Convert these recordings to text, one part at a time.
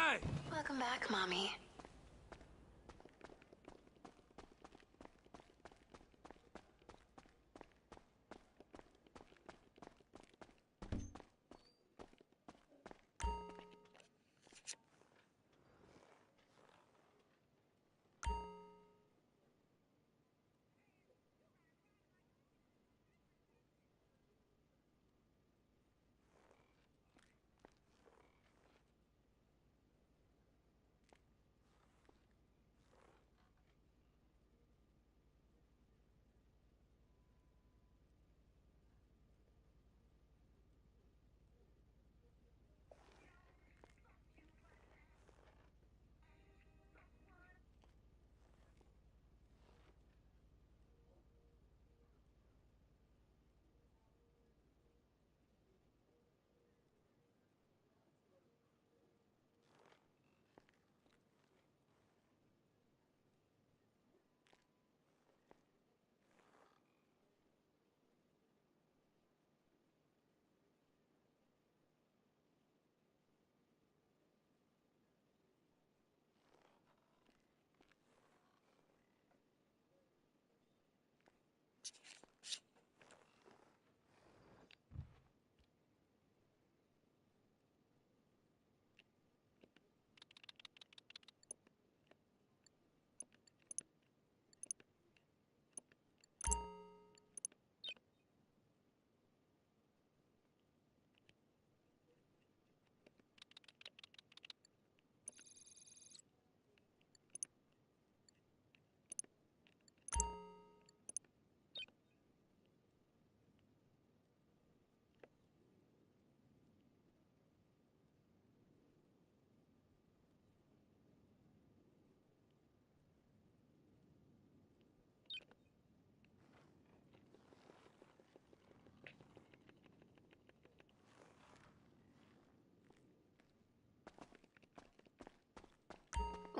Hi! Welcome back, Mommy.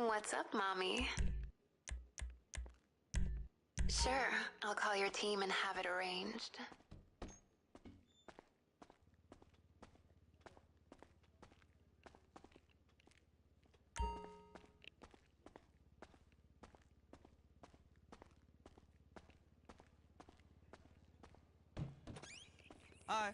What's up, Mommy? Sure, I'll call your team and have it arranged. Hi.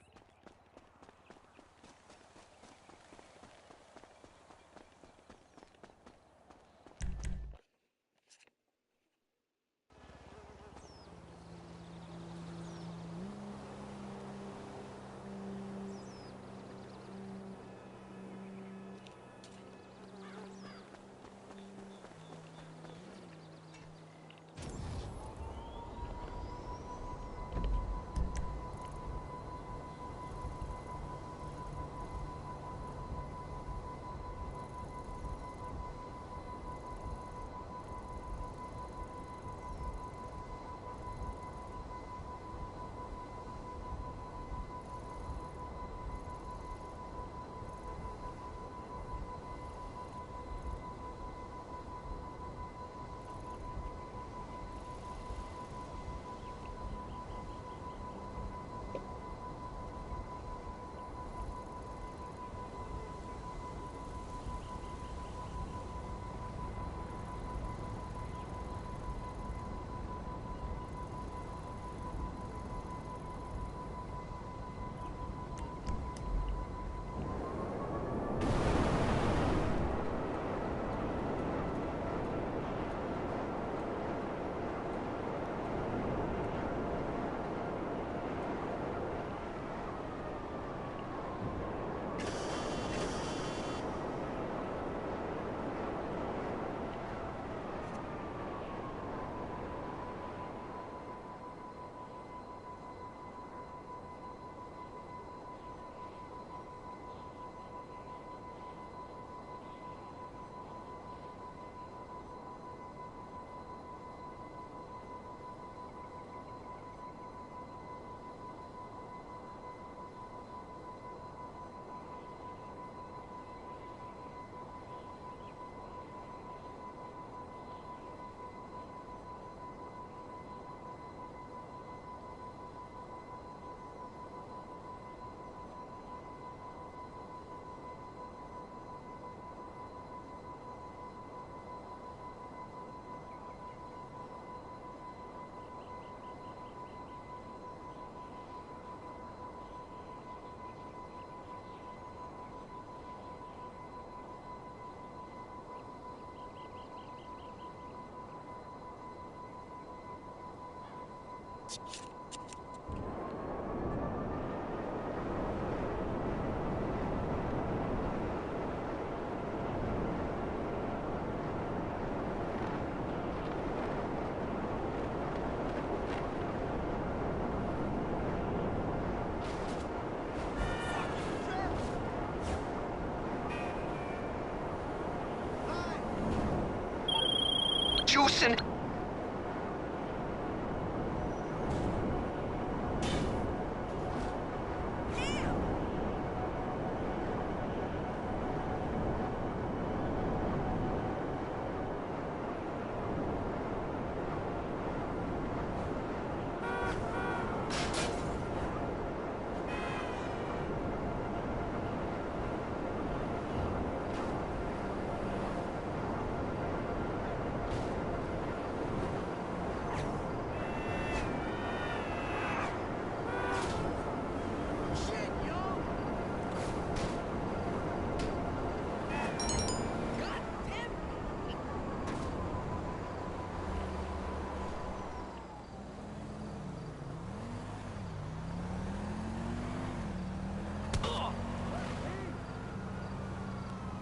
Juicing.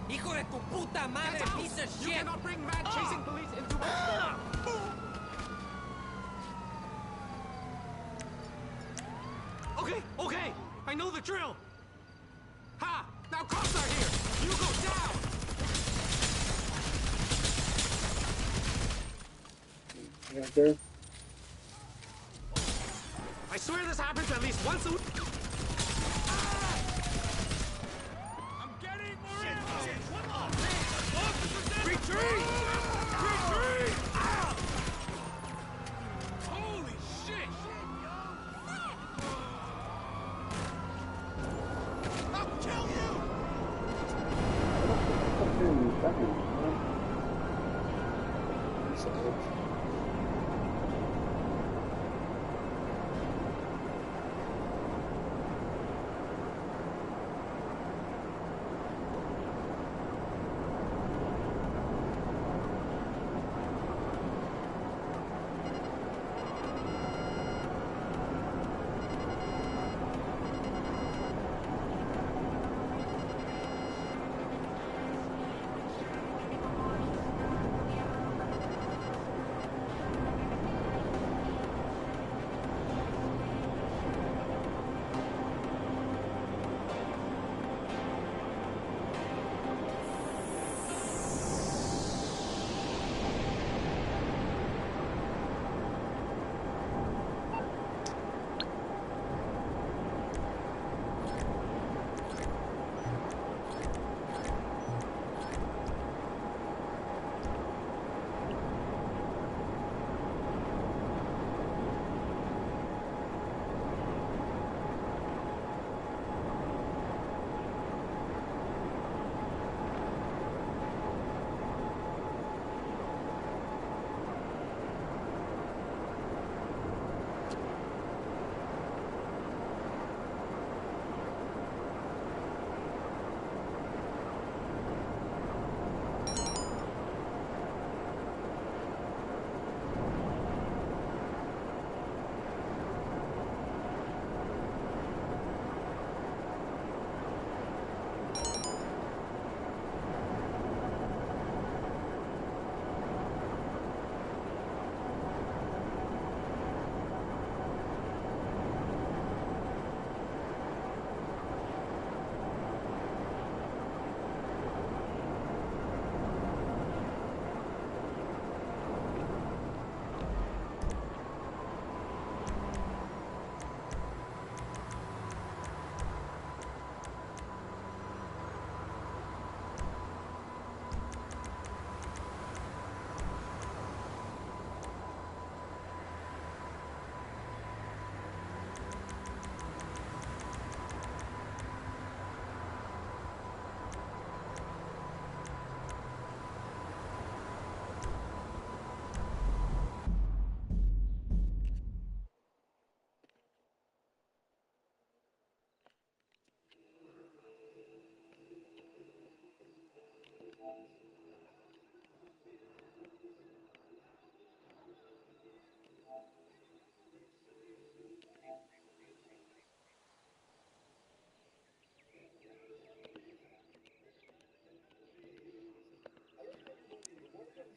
Hijo de tu puta madre, piece of shit! You cannot bring mad chasing police into my store! Okay, okay! I know the drill! Ha! Now cops are here! You go down! Right there. I swear this happens at least once a week! Retreat! Retreat! Ah! Holy shit! I'll kill you!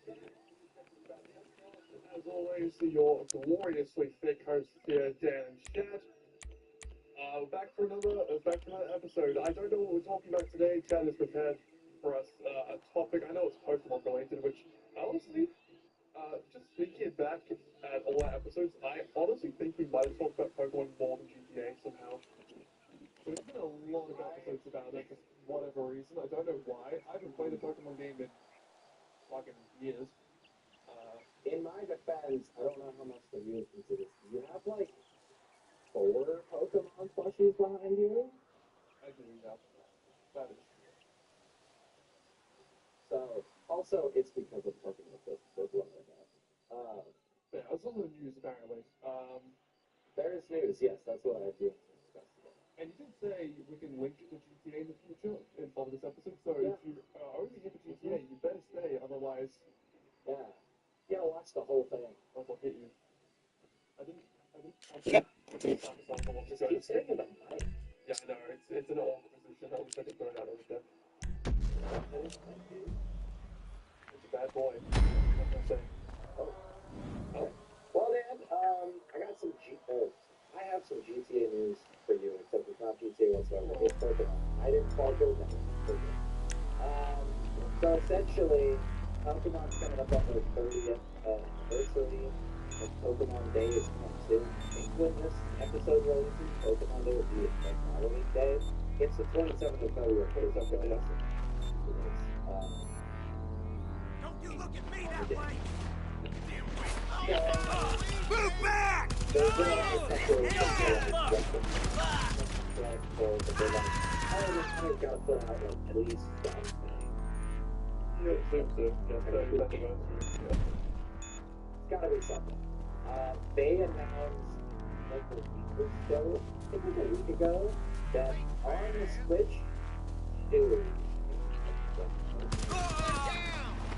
As always, your gloriously thick host here, Dan and Chad. Back for another episode. I don't know what we're talking about today. Chad has prepared for us a topic. I know it's Pokemon related, which honestly, just thinking back at all our episodes, I honestly think we might have talked about Pokemon more than GTA somehow. There's been a lot of episodes about it for whatever reason. I don't know why. I haven't played a Pokemon game in fucking years. In my defense, I don't know how much the viewers consider this. You have like 4 Pokemon plushies behind you. I do, yeah. That is true. So, also, it's because of Pokemon that's what I got. Yeah, I was on the news apparently. There is news, yes, that's what I do. And you did say we can link to GTA in the future in part of this episode, so Yeah. if you are only here for GTA, you better stay, otherwise Yeah. Yeah, watch the whole thing. I will hit you. I didn't Just keep saying it on mic. Yeah, I know, it's an awkward position. I'll just have to throw it out over there. It's a bad boy. What can I say? Oh. Well, Dan, I got some I have some GTA news for you, except it's not GTA whatsoever. It's Pokemon. I didn't fall through that. So essentially, Pokemon's coming up on their 30th anniversary, and Pokemon Day is coming soon. I think when this episode releases, Pokemon Day will be the following day. It's the 27th of February. Don't you look at me that way! Yeah. Move back! There's been a couple but they're like, oh, this gotta put out like, at least something. Yeah, it's Gotta be something. They announced like a week or so, I think like a week ago, that on the Switch 2,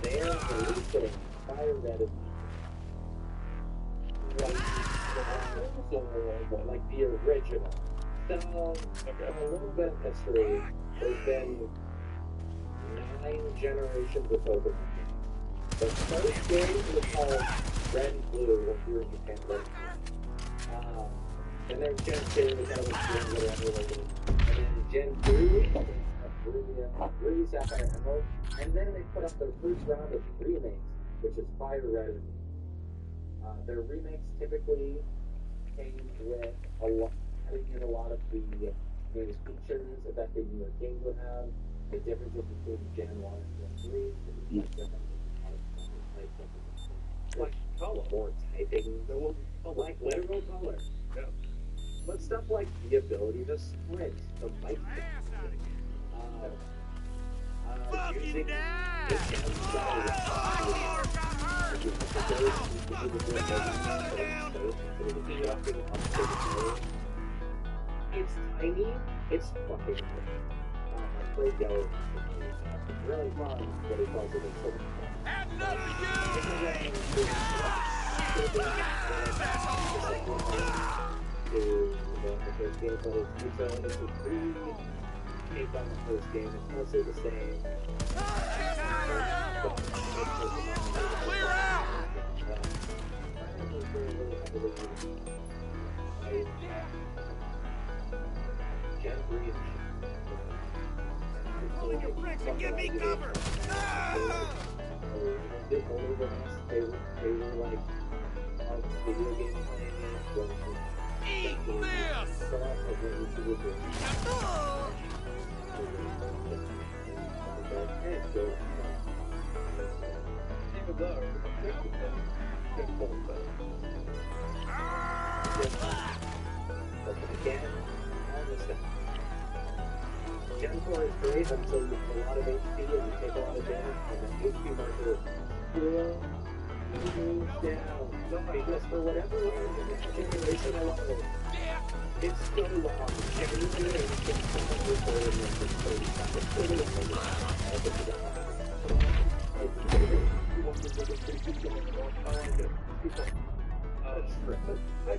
they're releasing Fire Red like the original. So, a little bit of history. There's been 9 generations of Pokemon games. The first game was called Red and Blue, if you're in Japan, Red and Blue. And then Gen 2, which I was doing whatever, and then Gen 3, Ruby, Sapphire, Emerald. And then they put up their first round of remakes, which is Fire Red and Blue. Their remakes typically came with adding in a lot of the newest features that the newer games would have, the differences between Gen 1 and Gen 3, like color, more typing, like literal color. Yeah. But stuff like the ability to sprint, the bike, using it's tiny, it's fucking great. I played Yellow. It's really fun, but it's also been so much fun. Have another you! To the first game, but it's a 3 take on the first game. It's mostly the same. Clear out! Gen 3 is Pulling your bricks and give me cover! The older than us, they were like video game playing. Eat this! So that's like what we should do. even though but again, all this stuff. Gen 4 is great until you have a lot of HP and you take a lot of damage, and the HP marker moves down. Because for whatever reason, that generation alone, it's so long. Every generation is so much recorded and it's so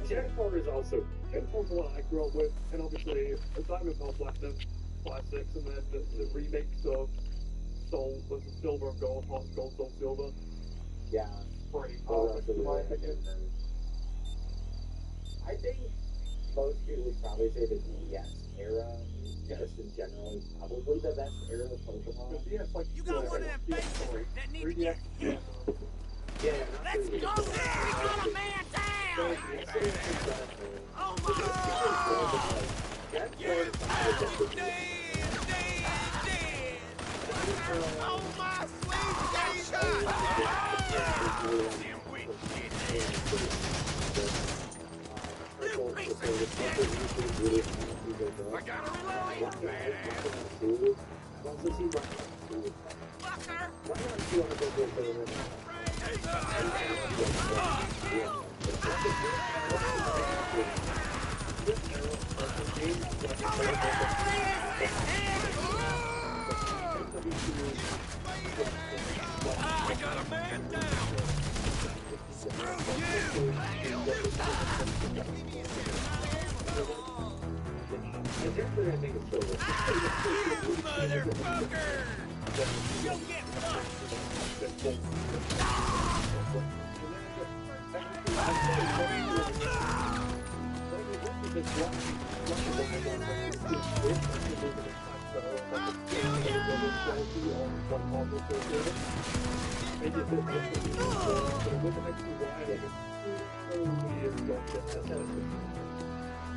Gen 4 is also Gen 4 is what I grew up with, and obviously Diamond Pearl Platinum classics, and then the remakes of Soul, was it Silver and Gold, Heart Gold, Soul Silver. Yeah. pretty Those common, are in my really opinion. I think most people would probably say the DS era, just in general, is probably the best era of Pokemon. But DS, like, You got one of them DS3, faces that need to 3DS, get hit. Yeah, not Let's really. go! We got a man down! Oh my God! That's Dead! Oh my sweet Jesus! You piece of shit! I gotta reload! Fucker! I got a man down! Screw you! You motherfucker! Go get fucked! I'll kill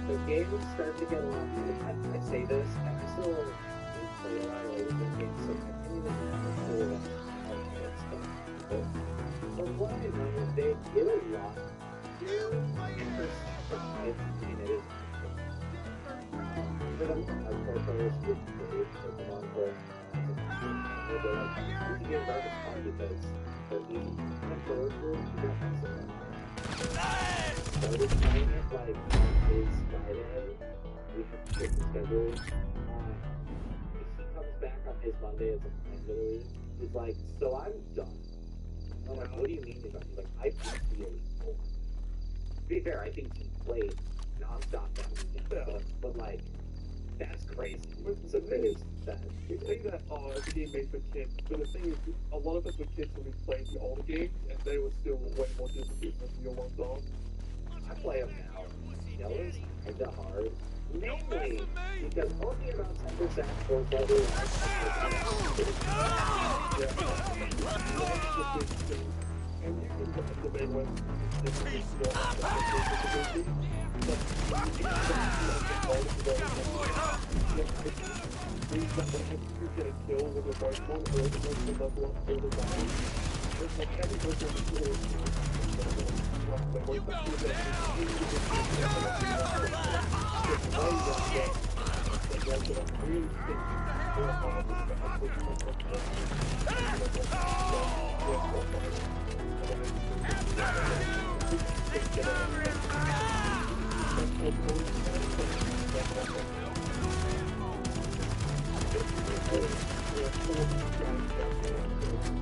The game is starting to get a lot. I say this, and I still play a lot of older games, so I can't even know how good stuff. But from what I know, they did a lot to emphasize and it is for the hardcore players who play Pokemon for they're like, these games are just fun because they're easy. And for those who don't have some started playing it like on his Friday, we have to check the schedule. If he comes back on his Monday as a plan literally, he's like, so I'm done. And I'm like, what do you mean you're done? He's like, I beat the Elite Four. To be fair, I think he played nonstop that weekend, but like, that's crazy. So that is that. You say that it's a game made for kids, but the thing is, a lot of us were kids when we played the older games, and they were still way more difficult than the ones are. I play them now. You know, it's kinda hard. Mainly because only about 10% force level and you can get the debate when it's difficult, you get a kill with your first one, or the first one level up all the time. It's like every person You go down!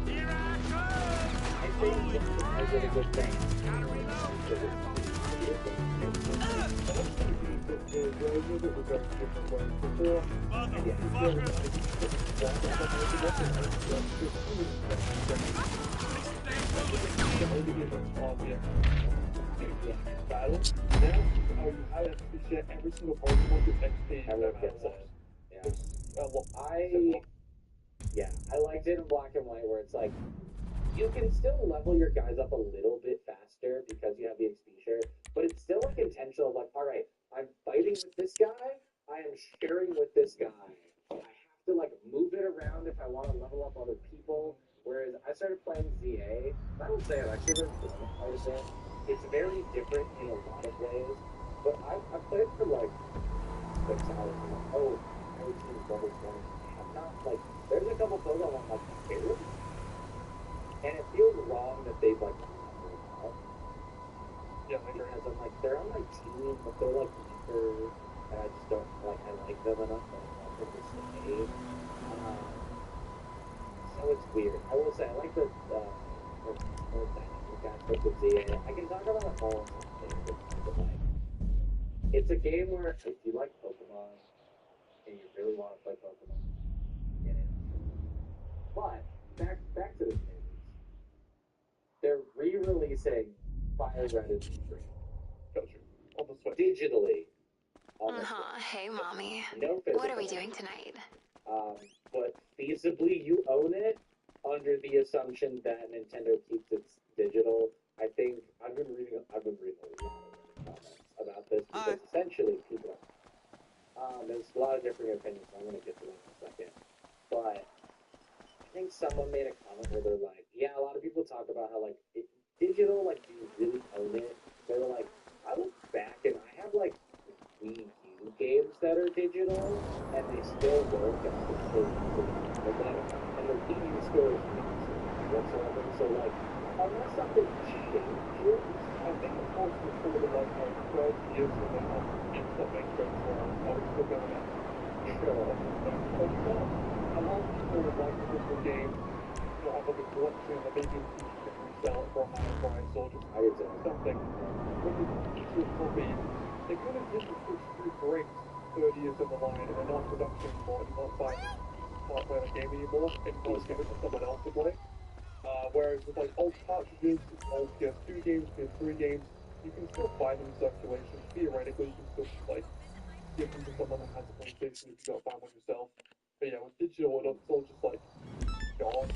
Here I come! I think it's a good thing. Gotta reload! Every single Pokemon gets XP. I liked it in black and white where it's like you can still level your guys up a little bit faster because you have the XP share, but it's still like intentional. Like, all right, I'm fighting with this guy. I am sharing with this guy. I have to like move it around if I want to level up other people. Whereas I started playing ZA, I would say I've actually been playing it quite a bit. It's very different in a lot of ways, but I played for like 6 hours. I'm like, oh, every team's level 20. I'm not like, there's a couple Pokemon I'm like, barely. And it feels wrong that they've like leveled up. Yeah, Because I'm like, they're on my team, but they're like weaker, and I just don't like. I like them enough that I want them to stay. So it's weird. I will say I like the more dynamic aspect of ZA. I can talk about all things, but like, it's a game where if you like Pokemon and you really want to play Pokemon, get it. But back to the news. I read it for free. Got you. On the Switch. Digitally. On the Uh-huh. Hey, Mommy. no What are we physical. doing tonight? But feasibly you own it under the assumption that Nintendo keeps its digital. I think I've been reading a lot of Reddit comments about this because essentially people there's a lot of different opinions, so I'm gonna get to them in a second. But I think someone made a comment where they're like, yeah, a lot of people talk about how like digital, like do you really own it? They were like, I look back and I have like Wii U games that are digital and they still work and I can still use them. And the Wii U store is amazing whatsoever. So like, unless something changes, I think it's also sort of like 12 years from now, it's not making sense for I was still going at sure. But you know, a lot of people would like the physical game, you know, have like a collection and maybe in the future can resell it for a higher price or just I would say something. When you digital copy, it kind of gives you two breaks 30 years down the line and they're not in production anymore and you won't find them can't play the game anymore and you just give it to someone else to play. Whereas with like old cartridges, old PS2 games, PS3 games, you can still find them in circulation. Theoretically, you can still just like give them to someone that has a PlayStation if you don't find one yourself. But yeah, with digital, it's all just like gone.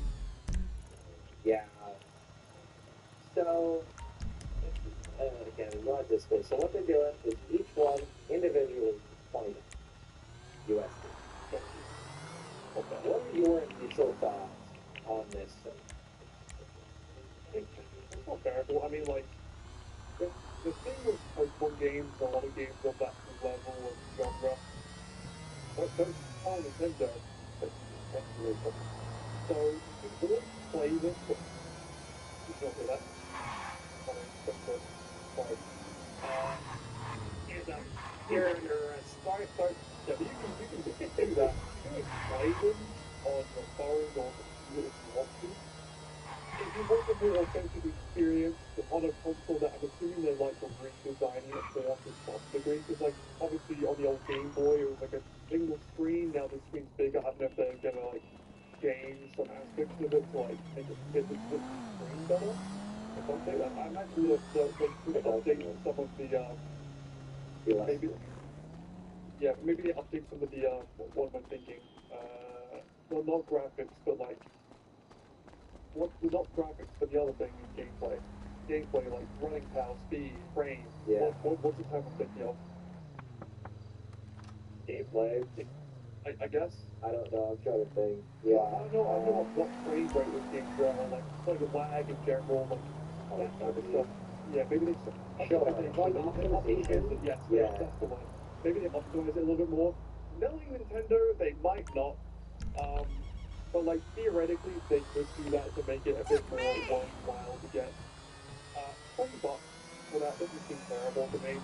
yeah. So again, a lot of display. So what they're doing is each one individually $20 USD. Okay. What are your initial thoughts on this? It's not terrible. I mean, like, the thing with Pokemon games, a lot of games of that level and genre, don't tell Nintendo that you intentionally put them. So you can always play this, but you don't hear that. Funny, but sorry. And you're a smart, yeah, but you can do that. You can play them on your phone or computer if you want to. If you want a more authentic experience on a console that I'm assuming they're like redesigning it more to some degree, because like obviously on the old Game Boy it was like a single screen, now the screen's bigger. I don't know if they're gonna like change some aspects of it to like make it fit the screen better or something. I imagine that they could update some of the maybe maybe they update some of the what am I thinking? Well, not graphics, but like not graphics, but the other thing is gameplay. Gameplay, like running power, speed, frame. Yeah. What's the type of thinking of? Gameplay? I guess. I don't know. I'm trying to think. Yeah. I don't know what frame rate with games are, or like lag in general, like that type of stuff. Yeah, maybe they optimize it. Yes, Yeah. that's the one. Maybe they optimize it a little bit more. Knowing Nintendo, they might not. But like theoretically, they could do that to make it a bit more worthwhile to get. $20 for that doesn't seem terrible to me.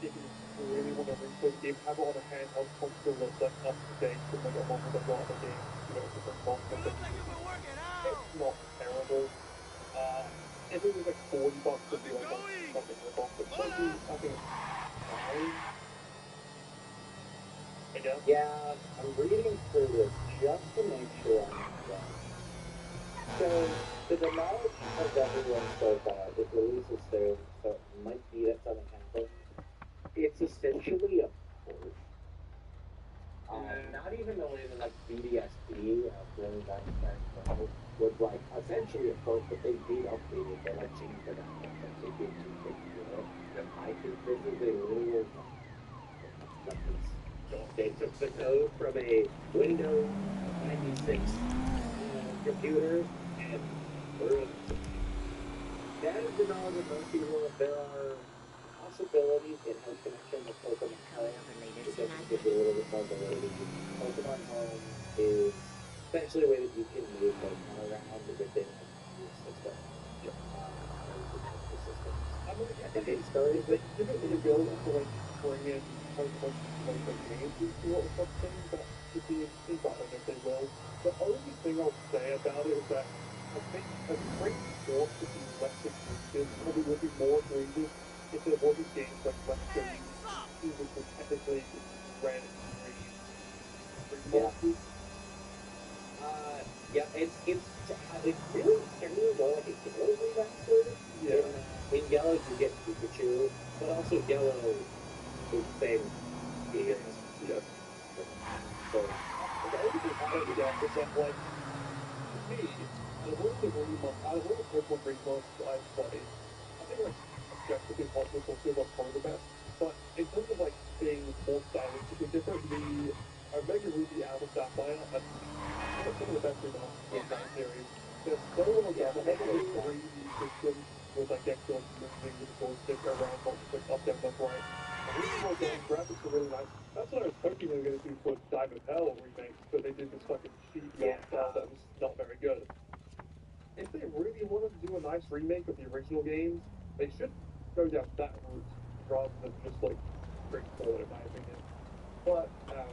If you really want to replay the game, have it on a handheld console that's like up to date and like along with a lot of games, you know, different content. Looks like you've been working out. It's not terrible. If it was like $40, it'd be like a fucking rip-off. But 20, I think it's fine. I guess. Yeah, I'm reading through this just to make sure I'm right. So, to the knowledge of everyone so far, this release is soon, so it might be that something happens. It's essentially a port. Not even the way that like BDSP, really back was like essentially a port, but they did update it. They like changed the graphics, like they did do things with it. I think this is a little they took the code from a Windows 96 computer and threw it. That is the knowledge of most people. There are possibilities it has connection with Pokemon Home. It doesn't give you a little bit more validity. Pokemon Home is essentially a way that you can move Pokemon around within your system. I mean, I think they started with give it the ability to like bring in Pokemon like the games into it or something that could be interesting, but I don't know if they will. The only thing I'll say about it is that I think a great sport would be less egregious, probably would be more egregious if there wasn't games like Let's Go Hey, what's up? which was technically red and green remasters. Yeah, it's really kind of going like a Halo remaster. Yeah. In Yellow, you get Pikachu, but also Yellow is the same game. Yes. So, The only thing I don't get is that, like, to me, out of all the Pokemon remakes I've played, I think, like, objectively Cosmos will still probably the best. But in terms of, like, being more stylistically different, the Omega Ruby Alpha Sapphire are some of the best remakes in that series. They're so well done. They have like a 3D system with, like, actually moving with the joystick around, not just, like, up, down, left, right. Really well done. Graphics are really nice. That's what I was hoping they were going to do for Diamond Pearl remake, but they did this fucking cheap style that was not very good. If they really wanted to do a nice remake of the original games, they should go down that route rather than just like straightforward, in my opinion. But I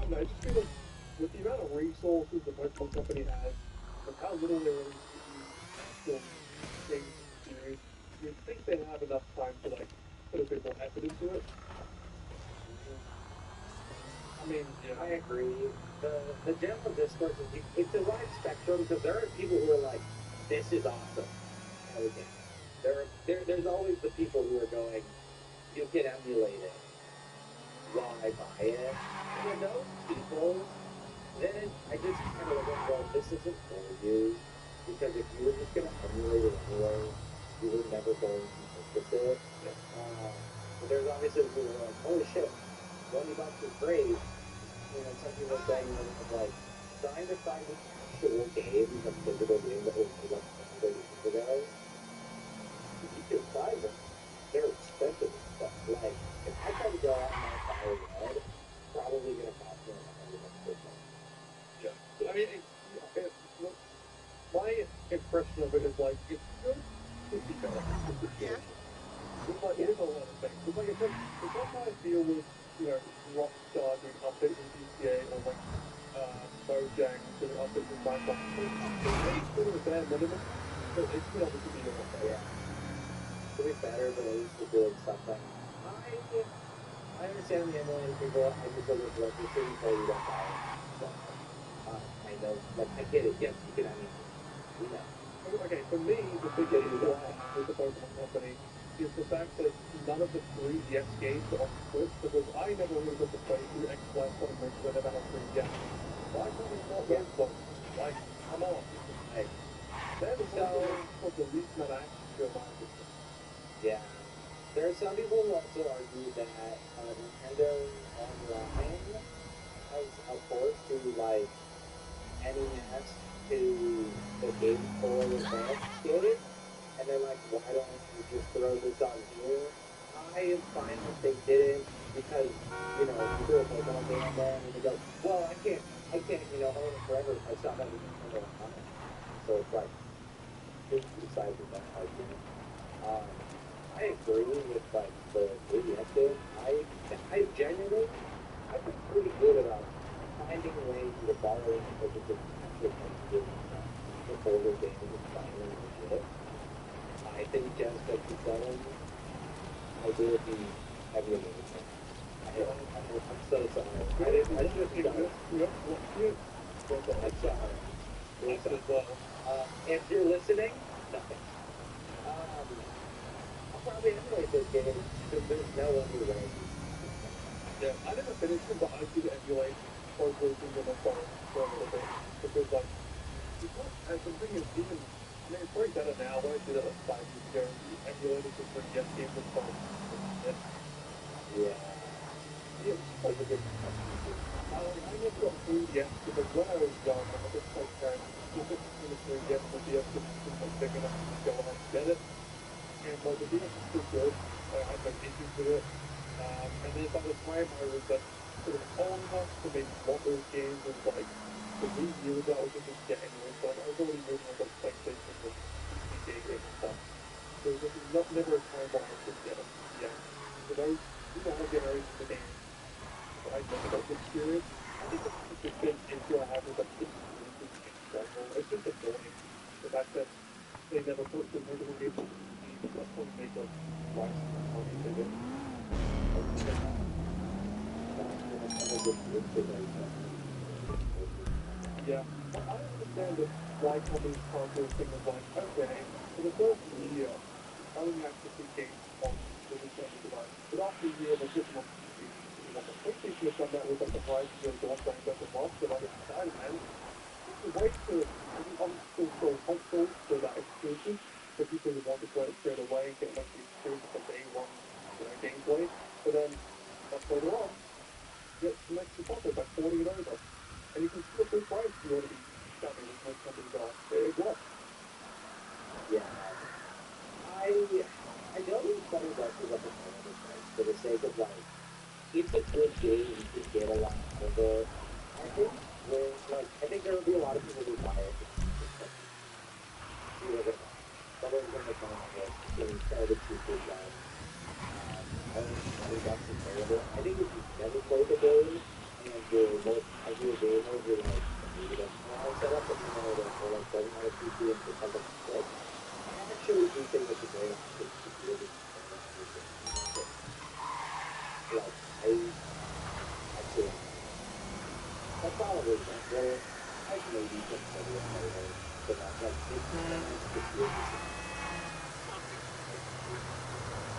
don't know. It just feels like with the amount of resources the Pokemon Company has, with how little they're willing to do actual games in the series, you'd think they have enough time to like put a bit more effort into it. I mean, yeah. I agree. The general discourse is it's a wide spectrum because there are people who are like, this is awesome. Okay. There's always the people who are going, you can emulate it. Why buy it? And with those people, then I just kind of look at well, this isn't for you. Because if you were just going to emulate it anyway, you were never going to purchase it. But there's obviously people who are like, holy shit, $20 is great. You know, some people are saying like trying to find an actual game, a physical game that was made like 30 years ago. You can find them. They're expensive and stuff. Like if I try to go out and buy Fire Red, it's probably gonna cost me like $100 per month. Yeah. I mean, look, my impression of it is like it's good to be better. It's like it is a lot of things. It's like it's like how I feel with Rockstar doing updates in GTA or like Mojang doing updates in Minecraft. It's still the bare minimum, but it could obviously be a lot better. Yeah. To be better, but at least we're doing something. I understand the emulating people. I just look at like the city tell you don't buy it. So I know, like I get it. Yes, you can emulate. You know. Okay, for me, the biggest issue I have with the Pokemon Company is the fact that none of the 3DS games are on Switch, because I never really got to play through X, Y, and Adventure when they had on 3DS. Why can't we not those ones? Like, come on. Like, They're the ones that have the least amount of action to my opinion. yeah. There are some people who also argue that Nintendo Online has a port to like NES to the Game Boy Advance game, and they're like, why don't you just throw this on here? I am fine if they didn't because you throw a Pokemon game on there and they go, well, I can't, own it forever if I stop having Nintendo Online. So it's like, there's two sides of that argument. I agree with like the 3DS game. I genuinely, I've been pretty good about finding ways to borrow and purchase it actually the older games and finally legit. I think just like the selling, I will be emulating. I'm so sorry. I should have done it. I'm sorry. I'm sorry. If you're listening, nothing. I'll probably emulate those games because there's no other way. Yeah, I never finished them, but I did emulate Pro Evolution on my phone for a little bit, because like, and the thing is, even, I mean, it's probably better now. When I did it like 5 years ago, the emulated the 3DS game was fun. Yeah. Yeah, it's just like a good I never got 3DS because when I was young, I just like parents, just in the 3DS, the DS was like big enough to go ahead and get it. And like the DS was still good. I had no issues with it. And then by the time I was like sort of old enough to maybe want those games, was like the Wii U that I was just get anyway. So like, I was already moving on to PlayStation and PC gaming and stuff. So there was not never a time when I could get them. Yeah. So those all generations of games that I never got to experience. I think that's just a big issue I have with like exclusive in general. It's just annoying the fact that they never put the original games on the that's what make us license money they did. Yeah, but I don't understand that why companies can't do a thing of like, okay, for the first year, only accessing games on the Nintendo device. But after a year, they're putting on PC. Like the PlayStation has done that with like the Horizon Zero Dawn franchise as well. So like Spider-Man, it's a way to still sell consoles for that exclusive for people who want to play it straight away and get like the experience of the day one gameplay. But then much later on, get some extra content by porting it over. And you can see the full price if you want to be shopping with most companies are. It works. Yeah. I know these funny buses up in Canada for the sake of like, it's a good game, you can get a lot out of it. I think there will be a lot of people who buy it. See what it is. Someone's going to come on this, getting started to good guys. I don't think that's terrible. I think if you've never played the game and you're more casual gamer, you're like, maybe that's not set up, but you know that for like doesn't have a PC and for something quick. I actually do think it's a great option to really like, that's probably not where I maybe consider it later, but like, it's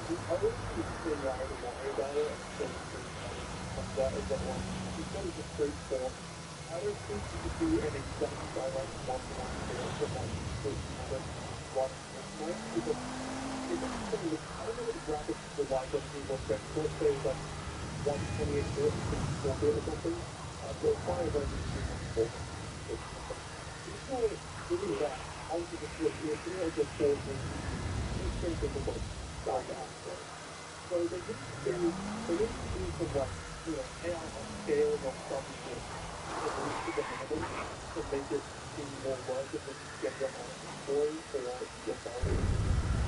The only thing I ever worry about it, that is that one, because it's straight form, I don't think you could do an exact direct one-to-one comparison like with other running Fortnite, because it's something that, I don't know what the graphics will like on people, but let's say it's like 128 bit, 64 bit or something, so it's fine when it's 314. It's not doing that onto the Switch, it's not just forcing it's going to look like that. So they need to do some like, AI scaling on something to at least to the minimum to make it seem more worth it than just get them on a story for your phone.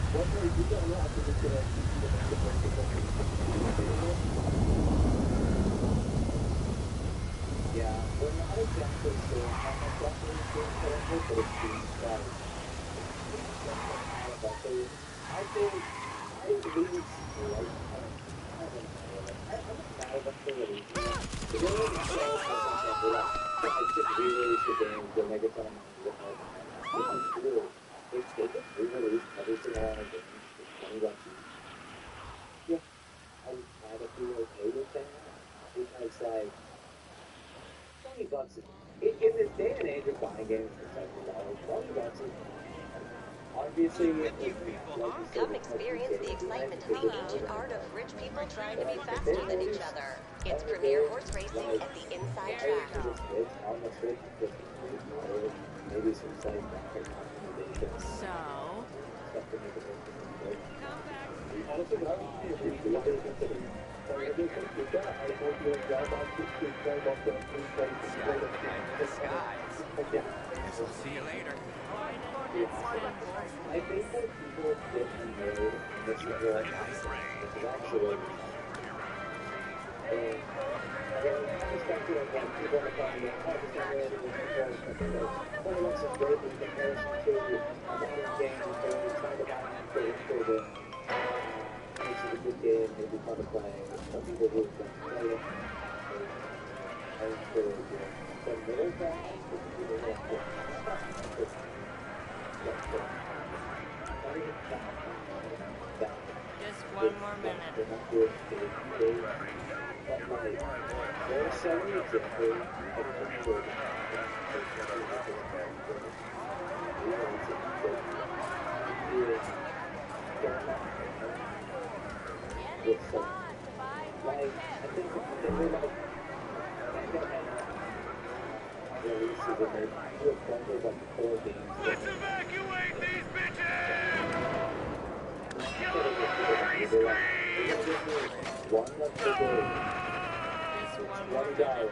Whether they do that or not, I think it's going to be the make or break of what yeah, we're not exactly sure how much definitely is being collected, but it seems like I think at least like I don't know. I'm not mad about the release. The game itself hasn't been like I just re-released the game, the Megaton with like this is cool. If they just re-release every single one of the games for $20 each, yeah, I would kind of feel okay with that because like $20 is in this day and age of buying games for $70, $20 is obviously, Come experience the excitement of the ancient art of rich people trying to be faster than each other. It's premier horse racing at the Inside Track. On the Switch, maybe some slight graphic optimization. So, Stuff to make it more quick. honestly, that would be a really good idea to consider. Like, if they're going to do that, I would want to grab on to play about the free play to play the game. See you later. I think that people get annoyed in this world, which is actually, and I respect it when people are talking about, oh, this is really good comparison, but $20 is great in comparison to a modern game where you're trying to buy it for the makes it a good game, maybe fun to play, some people who don't play it, I encourage it. The middle class, the people who are just one more minute. There are so many examples of people with some, like, I think we're like, releases and they do a bunch of like 4 games. Let's evacuate these bitches! One left to go. Just one more minute.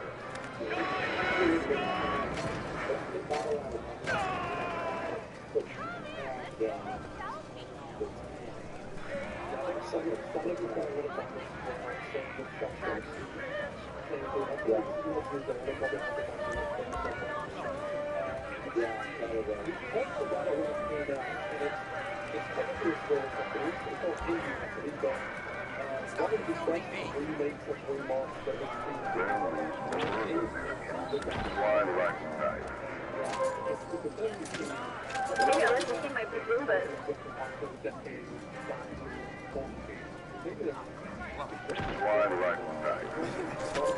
$1.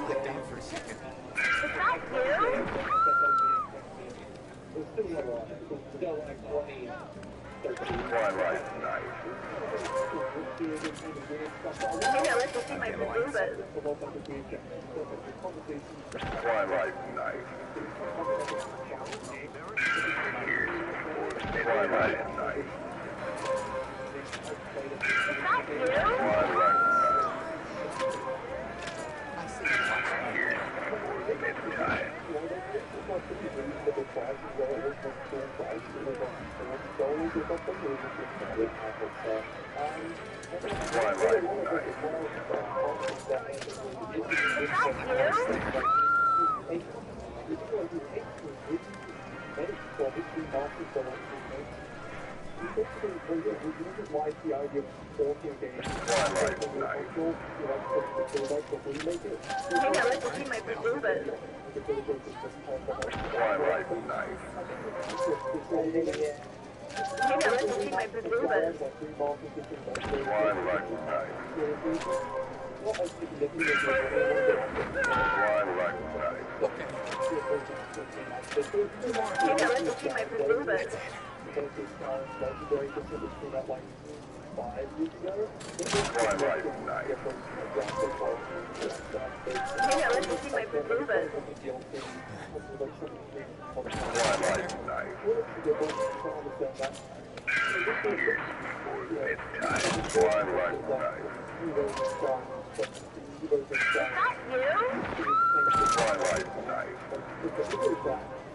Let down for a second.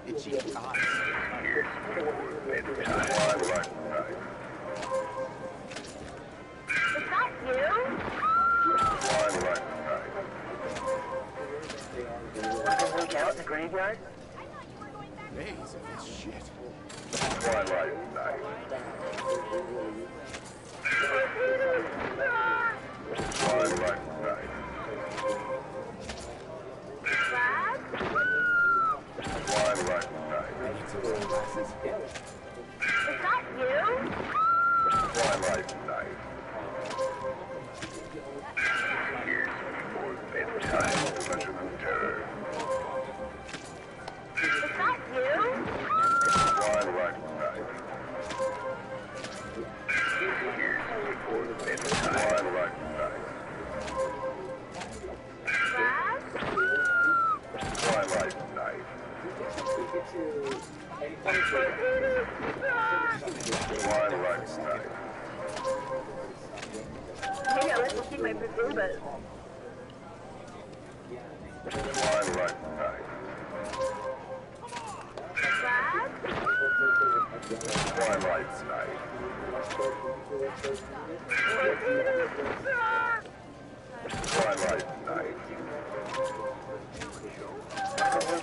Itchy eyes. Out in the graveyard? Days of this shit.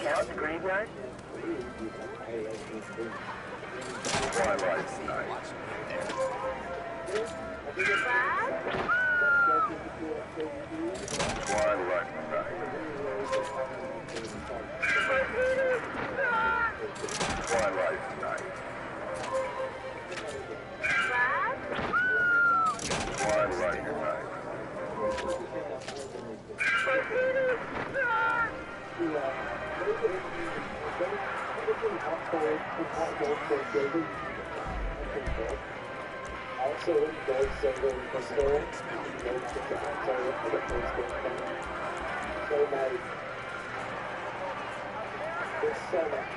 Out in the graveyard? Also, those single pistol, so like, there's so much.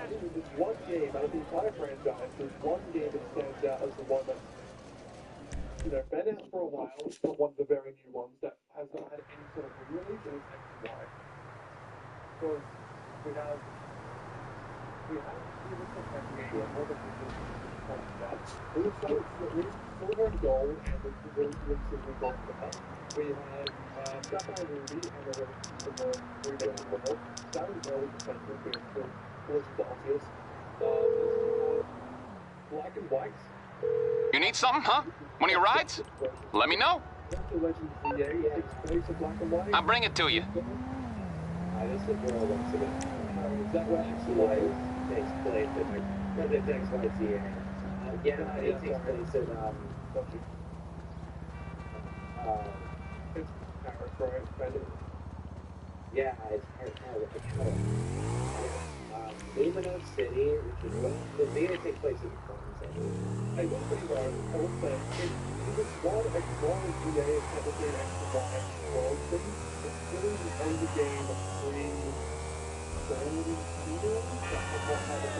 There's one game out of the entire franchise, there's one game that stands out as the one that's, been out for a while, but one of the very new ones that has not had any sort of re-release, and it's X and Y. Because we have the original FWB, all the Also, silver and gold, and the releases we got there. We had Sapphire Ruby, and there was some Ruby as well. Star and Gold, the second one being the Legends Arceus. Black and White. You need something, huh? One of your rides? Let me know. That's the Legends VA takes place in Black and White. I'll bring it to you. This is where I want to go. Is that where actually Life takes place in the XYZA. Yeah, it takes place in, it's Paris, right? Kind of. yeah, it's Lumino City, which is the VA takes place in City. I will say though, I will say, while VA is technically an extra world thing, it's really the only game pre-Golden Kingdom that has not had a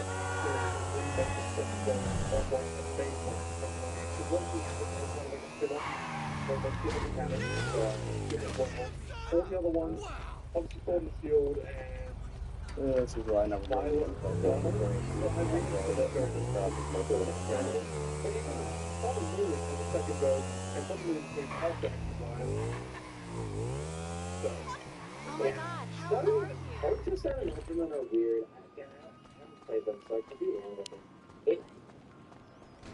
remake of second on like a base one. Because one of these is one of the spin-off, where they give it mechanics, all the other ones, obviously Sword and Shield and This is why I never Violet, really played that. but even Father Moon is the second version, and Father Moon is doing perfect design. So, Oh my god, how are you? Arceus and Ultraman are weird. I haven't played them, so I could be wrong with them.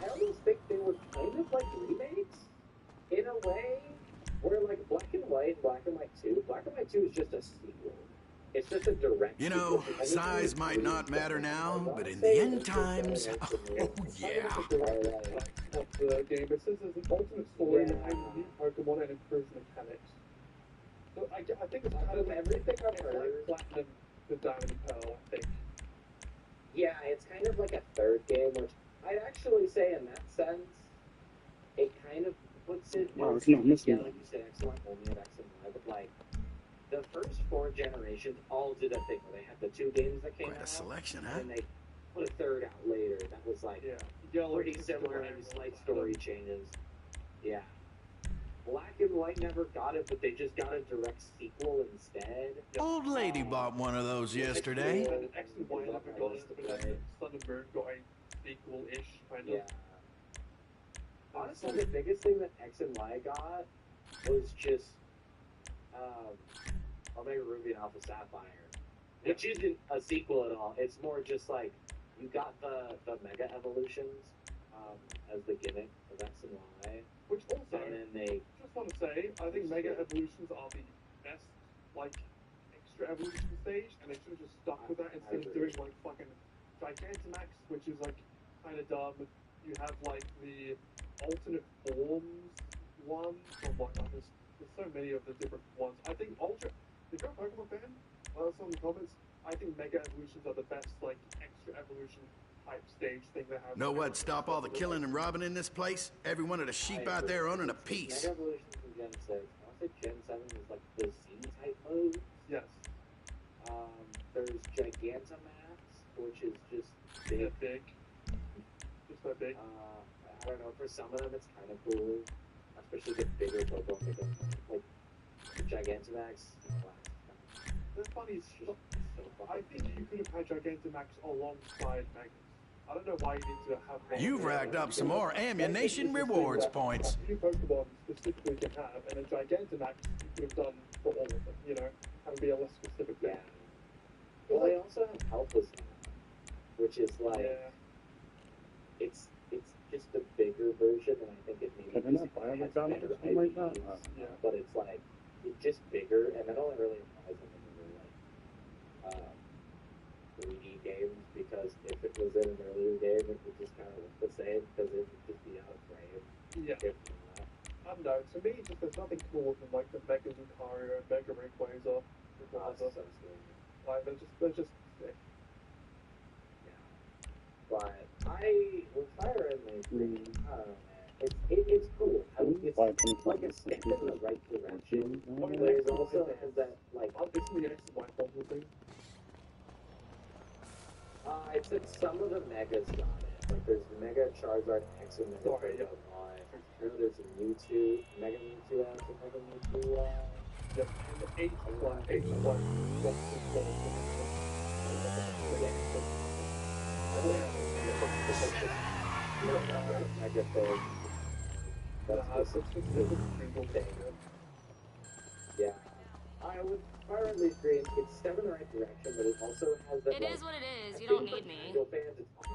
I almost think they were kind of like remakes, in a way, where like Black and White 2, Black and White 2 is just a sequel. It's just a direct You know, sequel. size might not matter now, but in the end times, oh yeah. of the game, it says there's an alternate storyline, new Pokemon, and improved mechanics. So I think it's kind of everything I've heard. Platinum, the Diamond and Pearl, I think. Yeah, it's kind of like a third game, which I'd actually say in that sense, it kind of puts it Wow, it's not missing yeah, like you said, X1 only and X and Y, but like the first 4 generations all did a thing where they had the 2 games that came Quite a out, selection, huh? and then they put a third out later that was like pretty similar and slight story changes. Yeah. Black and White never got it, but they just got a direct sequel instead. Old lady bought one of those yesterday. X and Y never got it, but Sun and Moon got a sequel-ish kind of. Yeah. Honestly, the biggest thing that X and Y got was just Omega Ruby and Alpha Sapphire, which isn't a sequel at all. It's more just like you got the Mega Evolutions as the gimmick of X and Y. Which also, and then they just want to say, I think Mega Evolutions are the best, like, extra evolution stage, and they should have just stuck with that instead of doing, like, fucking Gigantamax, which is, like, kind of dumb. You have, like, the alternate forms one, or whatnot. There's so many of the different ones. I think if you're a Pokemon fan, let us know in the comments, I think Mega Evolutions are the best, like, extra evolution type stage thing they have. Know what? Stop all the killing and robbing in this place? Every one of the sheep out there owning a piece. Mega Evolutions in Gen 6. I want to say Gen 7 is like the Z-type mode. Yes. There's Gigantamax, which is just big. Big. Just that big. I don't know, for some of them it's kind of cool. Especially the bigger Pokemon. Like Gigantamax. The funny is, I think you could have had Gigantamax alongside Megas. I don't know why you need to have one. You've racked up some more ammunition rewards points. Few Pokemon specifically can have, and then Gigantamax you could have done for all of them, you know, and be a less specific thing. Well, they also have Helpless now, which is like, it's just a bigger version, and I think it maybe has better IPs, but it's like, it's just bigger, and that only really applies in the 3D games, because if it was in an earlier game, it would just kind of look the same, because it would just be out of frame. Yeah. I don't know, to me, just there's nothing cool than like the Mega Lucario and Mega Rayquaza. Like, they're just sick. Yeah. But with Fire Emblem 3, I don't know, man. It's cool. It's like a step in the right direction. But it also has that, like, It's the X and Y puzzle thing. I said some of the Megas got it. Like, there's Mega Charizard X and Mega Charizard Y. I know there's a Mewtwo, Mega Mewtwo X and Mega Mewtwo Y. Yep, and the H1. I guess that's the Google thing. Yeah. I would currently agree it's a step in the right direction, but it also has that. It is what it is. You don't need me. Casual fans, it's awesome.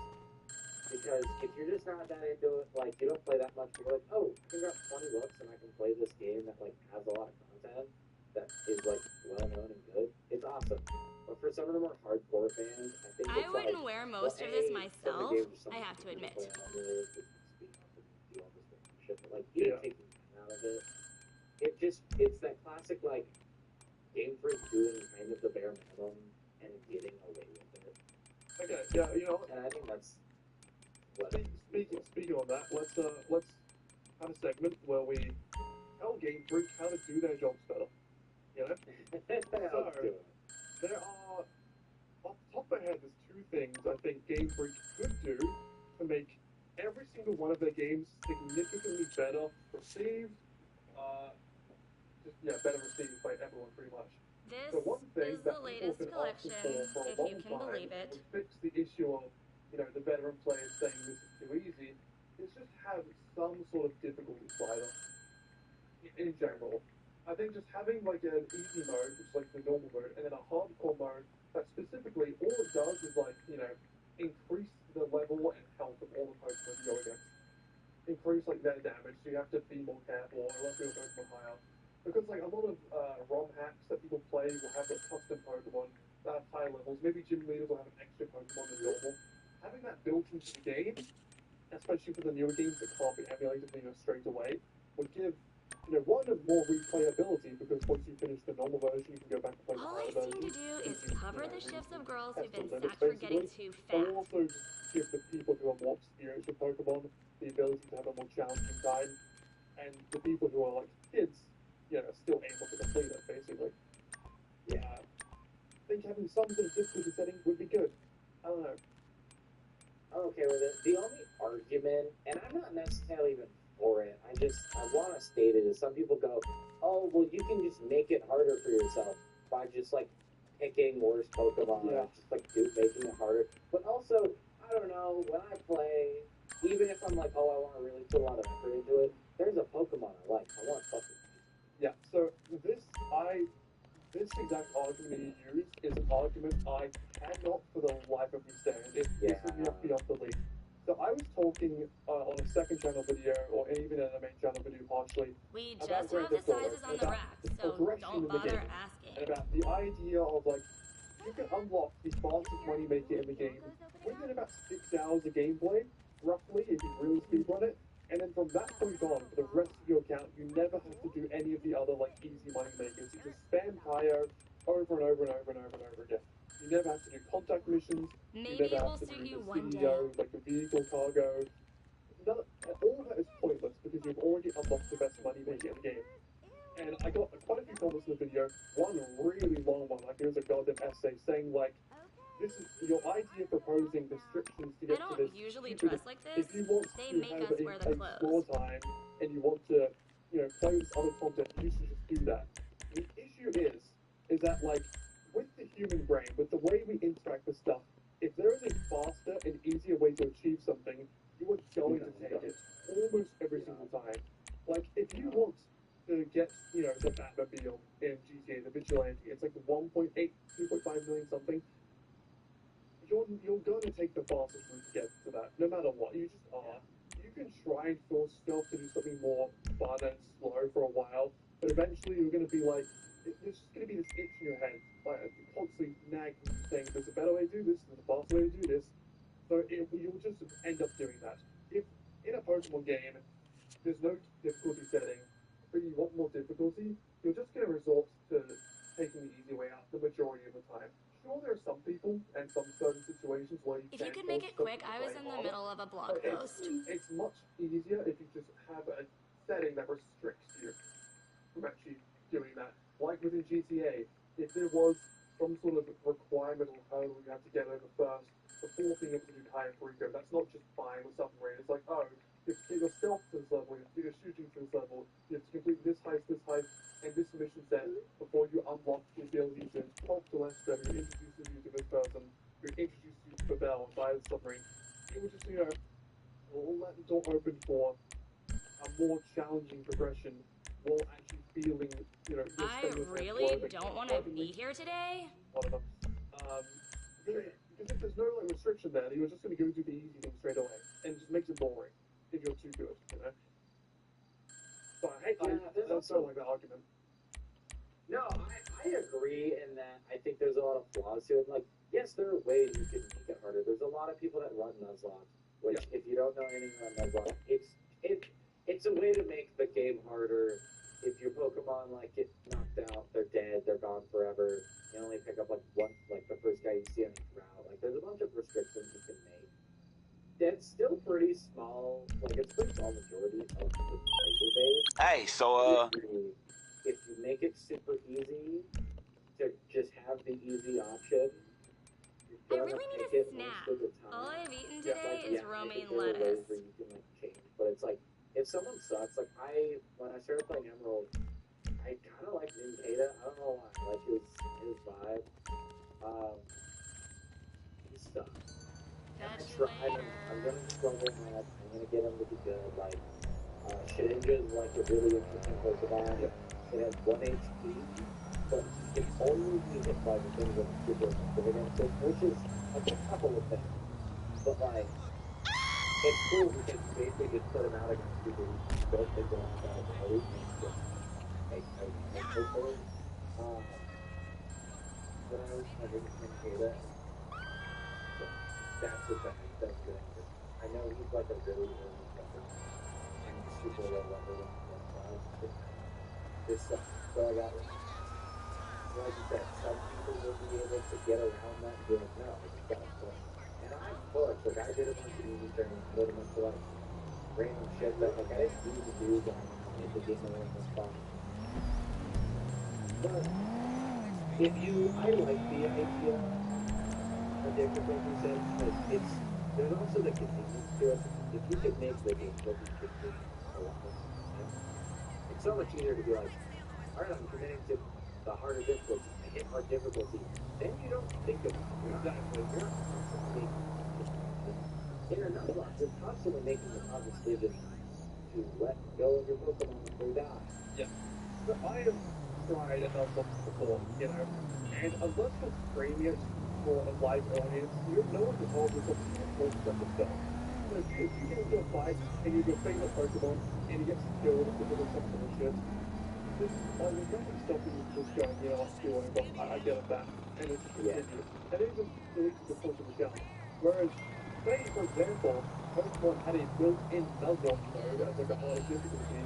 Because if you're just not that into it, like you don't play that much, you're like, oh, I can drop $20 and I can play this game that like has a lot of content that is like well known and good. It's awesome. But for some of the more hardcore fans, I think I wouldn't wear most of this myself, I have to admit. Like you taking out of it. It's that classic like Game Freak doing kind of the bare minimum and getting away with it. Okay, yeah, you know. And I think that's. Speaking on that, let's have a segment where we tell Game Freak how to do their jobs better. You know? So, there are, off the top of my head, there's two things I think Game Freak could do to make every single one of their games significantly better received. Better received by everyone pretty much. This so one thing is that the latest collection, for a if long you can time believe it. to fix the issue of, the veteran players saying this is too easy, is just have some sort of difficulty slider in general. I think just having like an easy mode, which is like the normal mode, and then a hardcore mode that specifically all it does is like, increase the level and health of all the Pokemon you go against. Increase like their damage, so you have to be more careful, unless your Pokemon higher. Because like a lot of ROM hacks that people play will have like custom Pokemon that have higher levels. Maybe gym leaders will have an extra Pokemon than normal. Having that built into the game, especially for the newer games that can't be emulated straight away, would give one more replayability, because once you finish the normal version, you can go back and play the All higher I version. seem to do is cover the shifts of girls who've been limits, sacked for getting too But fat. also just give the people who are more experienced with Pokemon the ability to have a more challenging time, and the people who are like kids, still able to complete it, basically. Yeah. I think having some sort of difficulty setting would be good. I don't know. I'm okay with it. The only argument, and I'm not necessarily even for it, I want to state it, is some people go, oh, well, you can just make it harder for yourself by just, like, picking worse Pokemon, just, like, making it harder. But also, I don't know, when I play, even if I'm like, oh, I want to really put a lot of effort into it, there's a Pokemon I like. I want to fuck with it. Yeah, so this exact argument you used is an argument I cannot for the life of me stand. It pisses me off beyond belief. So I was talking on a second channel video, or even in a main channel video partially, We about just have the sizes on the rack, so don't bother asking. And about the idea of like, you can unlock the fastest money maker in the game within about 6 hours of gameplay, roughly, if you really speedrun it. And then from that point on, for the rest of your account, you never have to do any of the other like easy money makers. You just spam Tayo over and over and over and over and over again. You never have to do contact missions. Maybe you it never will have to suit do you the one day. CEO, like the vehicle cargo. All of that is pointless because you've already unlocked the best money maker in the game. And I got quite a few comments in the video. One really long one, like it was a goddamn essay saying like, this is your idea proposing restrictions to get I to this. don't usually stupid, dress like this. If you want They to make have us wear the a clothes. time and you want to, play with other content, you should just do that. The issue is that like with the human brain, with the way we interact with stuff, if there is a faster and easier way to achieve something, you are going to take it almost every single time. Like if you want to get, the Batmobile in GTA, the Vigilante, it's like 1.8, 2.5 million something. You're going to take the fastest route to get to that, no matter what. You just are. You can try and force yourself to do something more fun and slow for a while, but eventually you're going to be like, there's just going to be this itch in your head, like constantly nagging you, saying, there's a better way to do this, there's a faster way to do this. So you'll just end up doing that. If in a Pokemon game, there's no difficulty setting, but you want more difficulty, you're just going to resort to taking the easy way out the majority of the time. Sure, there are some people and some certain situations where you If can you could make it quick, I was in the middle of a blog post. It's much easier if you just have a setting that restricts you from actually doing that. Like within GTA, if there was some sort of requirement or hurdle you have to get over first before being able to do higher frequency, that's not just buying or submarine. It's like, oh, you have to get your stealth to this level, you have to get your shooting to this level, you have to complete this heist, and this mission set before you unlock the ability to talk to Lester, who introduces you to this person, who introduces you to the Bell and buy the submarine. It would just, let the door open for a more challenging progression while actually feeling, you know, you're I spending your time really growing don't want to be here today. whatever. Because if there's no like restriction there, you're just going to go do the easy thing straight away, and it just makes it boring if you're too good, you know. But I don't like that argument. No, I agree in that I think there's a lot of flaws here. Like, yes, there are ways you can make it harder. There's a lot of people that run Nuzlocke, which, if you don't know anything about Nuzlocke, it's a way to make the game harder. If your Pokemon like get knocked out, they're dead, they're gone forever. You only pick up like one, like the first guy you see on each route. Like, there's a bunch of restrictions you can make. That's still pretty small. Like, it's pretty small majority of the player base. Hey, so If you make it super easy to just have the easy option, I really need a snack. All I've eaten today is romaine lettuce. Where you can like change, but it's like if someone sucks, like when I started playing Emerald, I kind of like Ninkata. I don't know why. I like his vibe. He sucks. And I tried. I'm gonna struggle him. I'm gonna get him to be good. Like Shedinja is like a really interesting Pokemon. It has 1 HP, but it only be hit by the things that are super effective against it, which is like a couple of things. But like, it's cool because you basically just put them out against people who don't think they're not that great and just make Pokemon. When I was having Ninkata, so that's the thing. That's the thing. I know he's like a really early player and he's super low level when he gets down. This sucks. So I got like you said, some people will be able to get around that and be like, no, I just gotta push. And I push, like I did a bunch of easy training, I did a bunch of like random shit that like I didn't need to do, but I wanted to get my own fun. But if you, I like the idea of difficulty settings, because there's also the convenience to it. If you could make the difficulty changes a lot of time, it's so much easier to be like, alright, I'm committing to the harder difficulty. I hit hard difficulty. Then you don't think about it. You're not constantly in a Nuzlocke, you're constantly making the conscious decision to let go of your Pokemon if they die. Yeah. So I have tried a Nuzlocke before, you know, and unless you're streaming it for a live audience, you have no one to hold yourself close to yourself. So if you get into a fight and you go favorite Pokemon and you get killed because of some bullshit, there's nothing stopping you just going, you know, do whatever, I get it back, and it's just continue. And it even releases the point of the challenge. Whereas, say, for example, Pokemon had a built-in Nuzlocke mode as like a harder difficulty,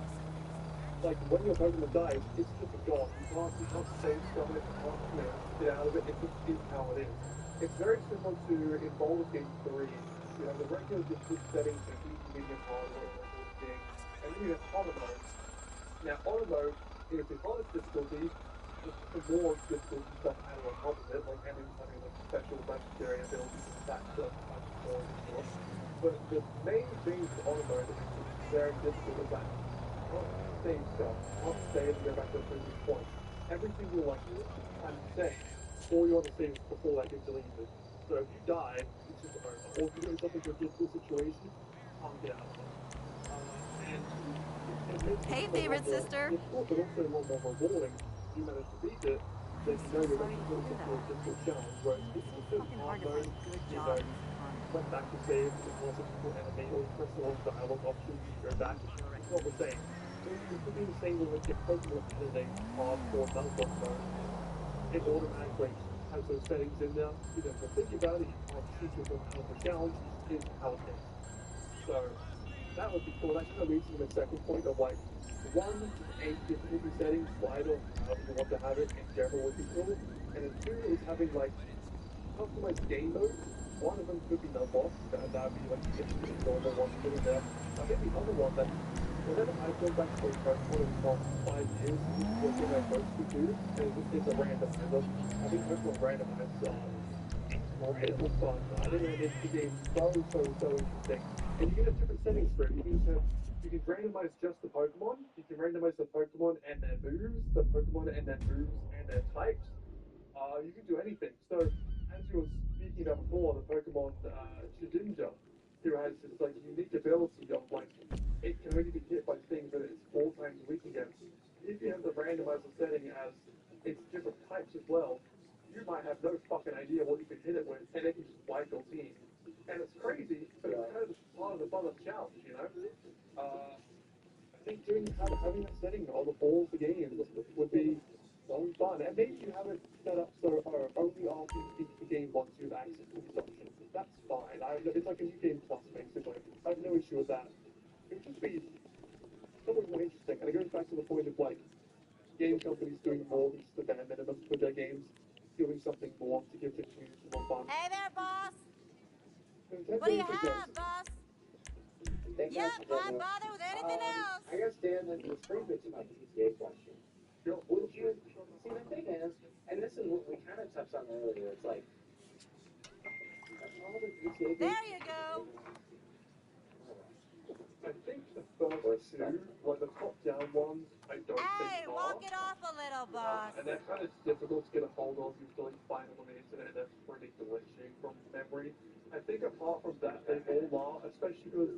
like when your Pokemon dies, it's just gone. You can't save from it, you can't, you know, get out of it, it just is how it is. It's very similar to in Baldur's Gate 3, you know, the regular difficulty settings are easy, medium, hard, whatever it is, and then you have auto mode. Now, auto mode is the hardest difficulty, the more difficulty stuff added on top of it, like enemies having like special legendary abilities and that stuff, but the main thing with auto mode is it's very difficult with that. Not save stuff, not save and go back to the previous point. Every single like time you save, all you want to save before that gets deleted. So if you die, it's just over. Or if you get yourself into a difficult situation, you can't get out of it. Hey, favorite sister. Difficult, but also a lot more rewarding. If you manage to beat it, then you know you're going to get to a difficult challenge. Whereas if you just did hard mode, you know, went back to save, it was a difficult enemy, or you press the wrong dialogue option, you go back, it's not the same. So it could be the same with if Pokemon is a hardcore Nuzlocke mode, it automatically has those settings in there. You don't have to think about it, you can't cheat yourself out of the challenge, it is how it is. So that would be cool. That kind of leads to the second point of like, one, a difficulty setting, slide or however you want to have it in general would be cool. And then two is having like customized game modes. One of them could be Nuzlocke, that would be like the normal one put in there. I think the other one that whenever I've gone back to play Pokemon in the past 5 years, this is the thing I mostly do, and it's a randomizer. I think Pokemon randomizers are incredible fun. I think it makes the game so interesting. And you can have different settings for it. You can randomize just the Pokemon, you can randomize the Pokemon and their moves, the Pokemon and their moves and their types. You can do anything. So, as you were speaking about before, the Pokemon Shedinja, who has this like unique ability of like it can only be hit by things that it's 4 times weak against. If you have the randomizer setting as it's different types as well, you might have no fucking idea what you can hit it with, and it can just wipe your team. And it's crazy, but it's kind of part of the fun of the challenge, you know? I think having a setting on all the games would be so fun. And maybe you have it set up so only after you beat the game once you have access to these options. That's fine. It's like a new game plus, basically. I have no issue with that. It would just be something more interesting. And it goes back to the point of, like, game companies doing more than just the bare minimum for their games, doing something more to give the community more fun. Hey there, boss. Nintendo, What do you I guess, have, boss? Thank Yep, you. why bother with anything else? I guess, Dan, this brings me to my GTA question. Would you, see, the thing is, and this is what we kind of touched on earlier, it's like, all the GTA games... There you go. I think the first two, like the top-down ones, I don't Hey, think walk are. it off a little, boss. And they're kind of difficult to get a hold of. You still find them on the internet. They're pretty glitchy from memory. I think apart from that, they all are, especially because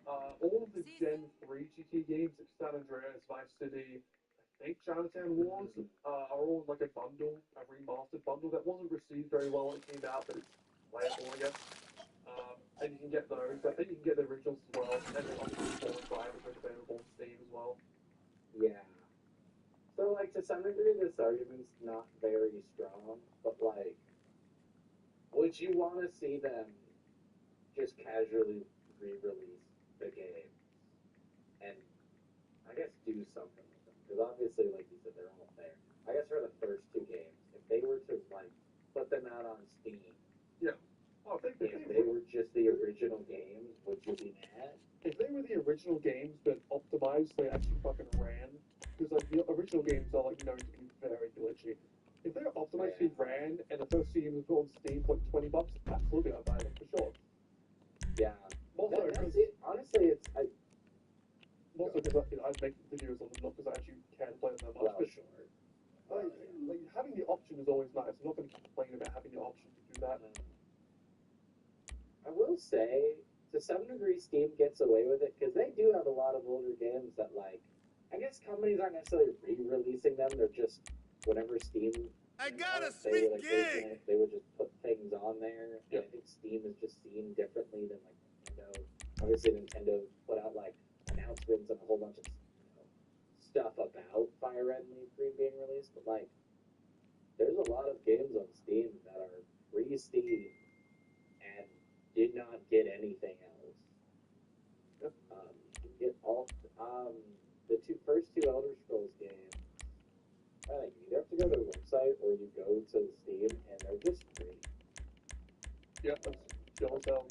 all of the Gen 3 GTA games, like San Andreas, Vice City, I think Chinatown Wars, are all like a bundle, a remastered bundle that wasn't received very well when it came out, but it's playable, I guess. And you can get those. I think you can get the originals as well, and then obviously 4 and 5 are available on Steam as well. Yeah. So, like, to some degree, this argument's not very strong, but, like, would you want to see them just casually re-release the game and, I guess, do something with them? Because obviously, like you said, they're all there. I guess for the first 2 games, if they were to, like, put them out on Steam, yeah. Oh, if they were just the original games, would you be mad? If they were the original games, but optimized, they actually fucking ran. Because like the original games are like known to be very glitchy. If they're optimized to be ran, and the first two games were on Steam for like $20, absolutely I'd buy them for sure. Yeah. Also, That's it. Honestly, it's also because I'd make videos on them, not because I actually can play them that much. well, But sure. like having the option is always nice. I'm not going to complain about having the option to do that. I will say, to some degree, Steam gets away with it because they do have a lot of older games that, like, I guess companies aren't necessarily re-releasing them. They're just whenever Steam. I got a they, sweet like, gig. They would just put things on there. Yep. And I think Steam is just seen differently than like Nintendo. Obviously, Nintendo put out like announcements and a whole bunch of stuff about Fire Red and Leaf Green being released, but like, there's a lot of games on Steam that are pre-Steam and did not get anything else. Get all the first two Elder Scrolls games. I think you either have to go to the website or you go to Steam and they're just free. Yeah, that's chill as hell.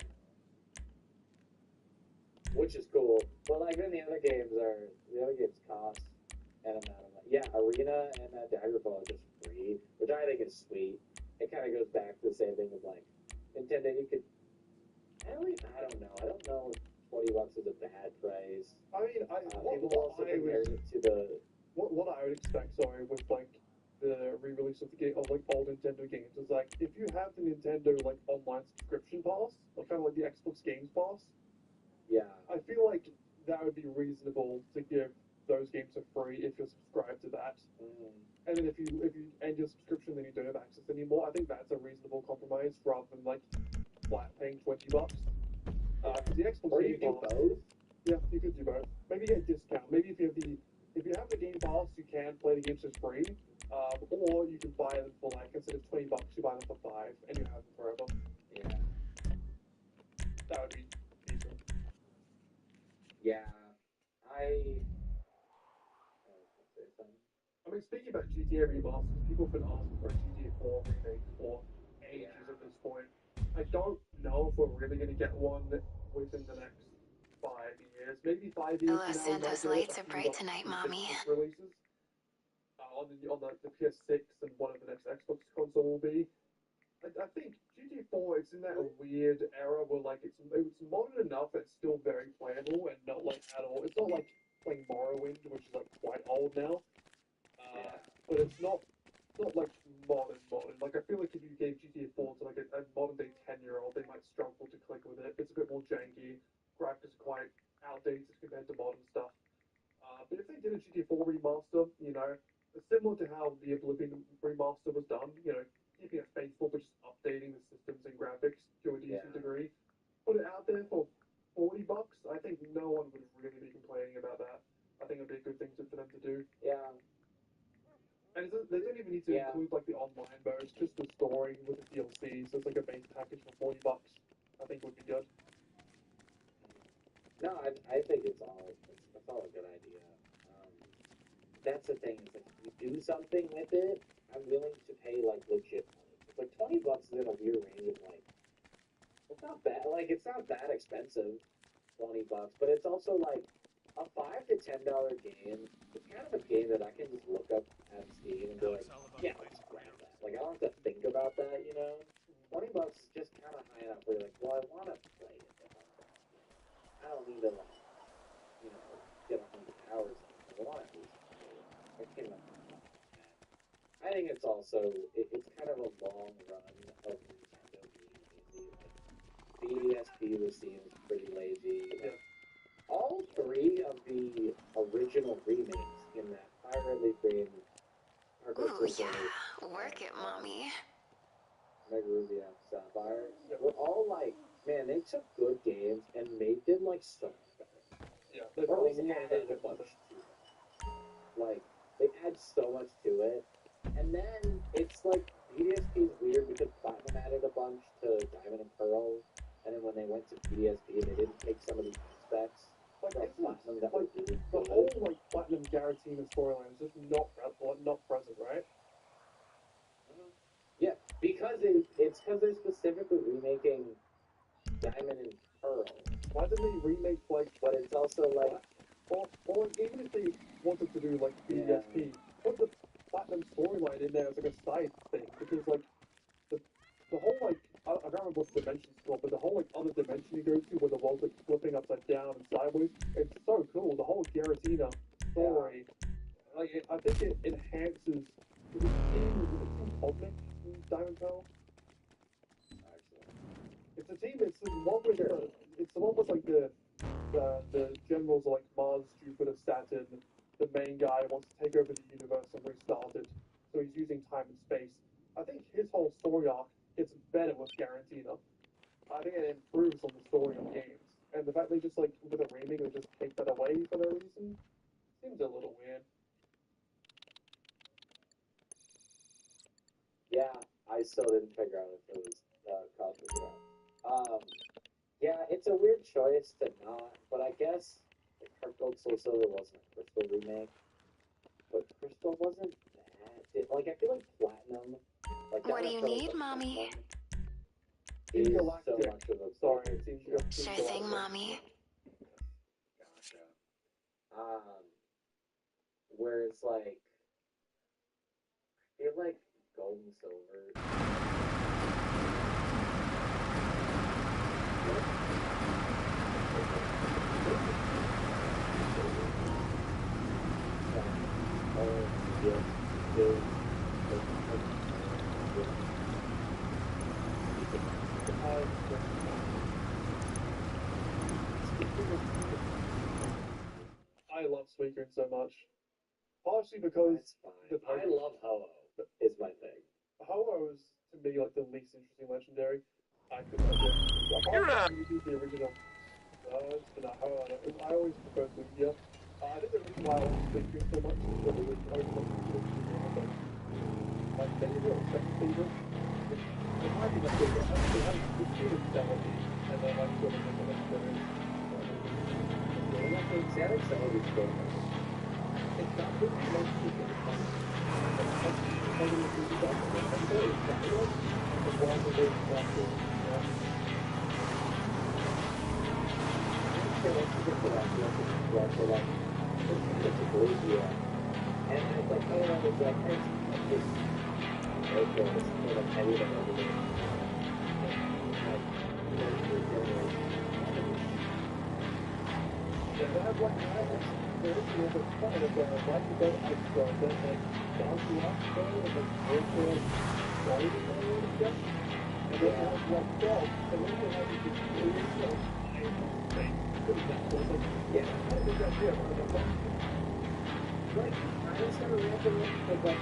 Which is cool. But like then the other games cost an amount of money. Yeah, Arena and Daggerfall are just free, which I think is sweet. It kind of goes back to the same thing with like Nintendo. You could. I don't know. I don't know if $20 is a bad price. I mean, people also compare it to the. What I would expect, sorry, with like the re-release of the game of like old Nintendo games is like if you have the Nintendo like online subscription pass, like kind of like the Xbox Games Pass. Yeah. I feel like that would be reasonable to give those games for free if you're subscribed to that. And then if you end your subscription, then you don't have access anymore. I think that's a reasonable compromise rather than like flat paying $20. The Xbox or Game you do Pass. both. Yeah, you could do both. Maybe get a discount. Maybe if you have the Game Pass, you can play the games for free. Or you can buy them for like instead of $20, you buy them for $5, and you have them forever. Yeah. That would be decent. Yeah. I mean, speaking about GTA remasters, people have been asking for a GTA 4 remake for ages at this point. I don't know if we're really going to get one within the next 5 years. Maybe 5 years The Los from now. Santos lights are bright tonight, Mommy. Releases on the PS6 and one of the next Xbox console will be. I think GTA 4 is in that weird era where like it's modern enough that it's still very playable and not like at all. It's not like playing Morrowind, which is like quite old now. But it's not like modern. Like I feel like if you gave GTA 4 to like a modern day 10-year-old, they might struggle to click with it. It's a bit more janky. graphics are quite outdated compared to modern stuff. But if they did a GTA 4 remaster, similar to how the FWB remaster was done, keeping it faithful but just updating the systems and graphics to a decent degree, put it out there for $40, I think no one would really be complaining about that. I think it'd be a good thing for them to do. Yeah. And they don't even need to include like the online modes, just the story with the DLC. So it's like a base package for $40. I think would be good. No, I think it's all a good idea. That's the thing. Is like if you do something with it, I'm willing to pay like legit money. Like $20 is in a weird range of like. It's not bad. Like it's not that expensive, $20, but it's also like a $5 to $10 game. It's kind of a game that I can just look up on Steam and be like, yeah, let's grab that. Like I don't have to think about that, $20 is just kind of high enough where you're like, well, I want to play it. I don't need to like, get 100 hours. I want to. I think it's also it's kind of a long run of Nintendo being lazy. Like the ESP was seen as pretty lazy. Like, all three of the original remakes in that pirately created Ooh, yeah. Work it, mommy. Mega Ruby and Sapphire were all like, man, they took good games and made them like so much better. Yeah, or at least added a bunch to them. Like they add so much to it, and then it's like PDSP is weird because Platinum added a bunch to Diamond and Pearl, and then when they went to PDSP, they didn't take some of these aspects. Like Platinum that like really the whole like Platinum Garatina storyline is just not present, right? Yeah, because it's because they're specifically remaking Diamond and Pearl. Why didn't they remake like? But it's also like, or even if they wanted to do like PDSP, put the Platinum storyline in there as like a side thing, because like the whole like I can't remember what dimension's called, but the whole like other dimension you go to where the world's like flipping upside down and sideways, it's so cool. The whole Giratina story, like I think it enhances. Is it Team Cosmic in Diamond Pearl? It's a team. It's the one with it's the one with like the generals are like Mars, Jupiter, Saturn. The main guy wants to take over the universe and restart it, so he's using time and space. I think his whole story arc gets better with Garantina. I think it improves on the story of games, and the fact they just like with a remake they just take that away for no reason seems a little weird. Yeah, I still didn't figure out if it was Cosmic or not. Yeah, it's a weird choice to not, but I guess Heart Gold Soul Silver wasn't a Crystal remake, but Crystal wasn't bad. Like I feel like Platinum. Like What do you need, mommy? Is so much of a sorry. Sure thing, mommy. Gotcha. Where it's like, I feel like Gold and Silver. I love Suicune so much. Partially because I love Ho-Oh is my thing. Ho-Oh is to me like the least interesting legendary. I could apart from the original. It's not Ho-Oh. I always prefer Lugia. I think the reason why I like Suicune so much is that it was always like favorite or second favorite. It might be my favorite. I think it has the student melody and then like sort of like the legendary. Xanax Melody is good. It's not really like super fun. And it's like, oh, it's like, it's just, okay, it's sort of heavy to everything. Yeah, they have like the original, but it's kind of like a like the extra, then like down to up there, and then also gold and stuff. And then have like 12, and then they have the original thing. Yeah, I think that's it. Like, I just started ramping up because, like,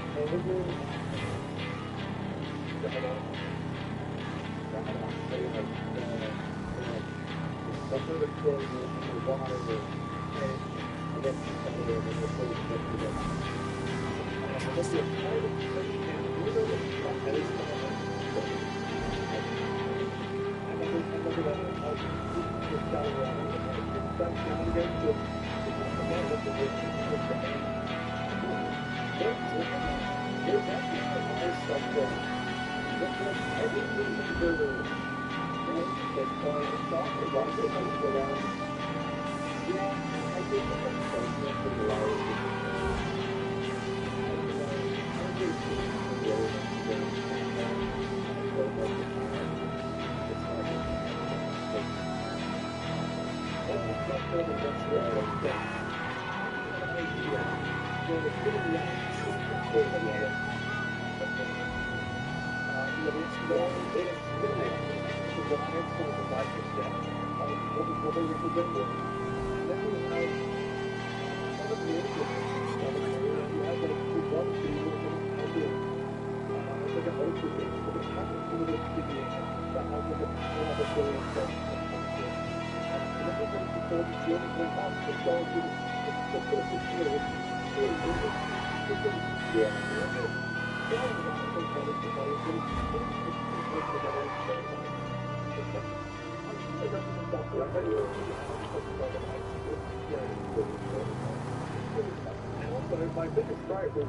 my biggest gripe was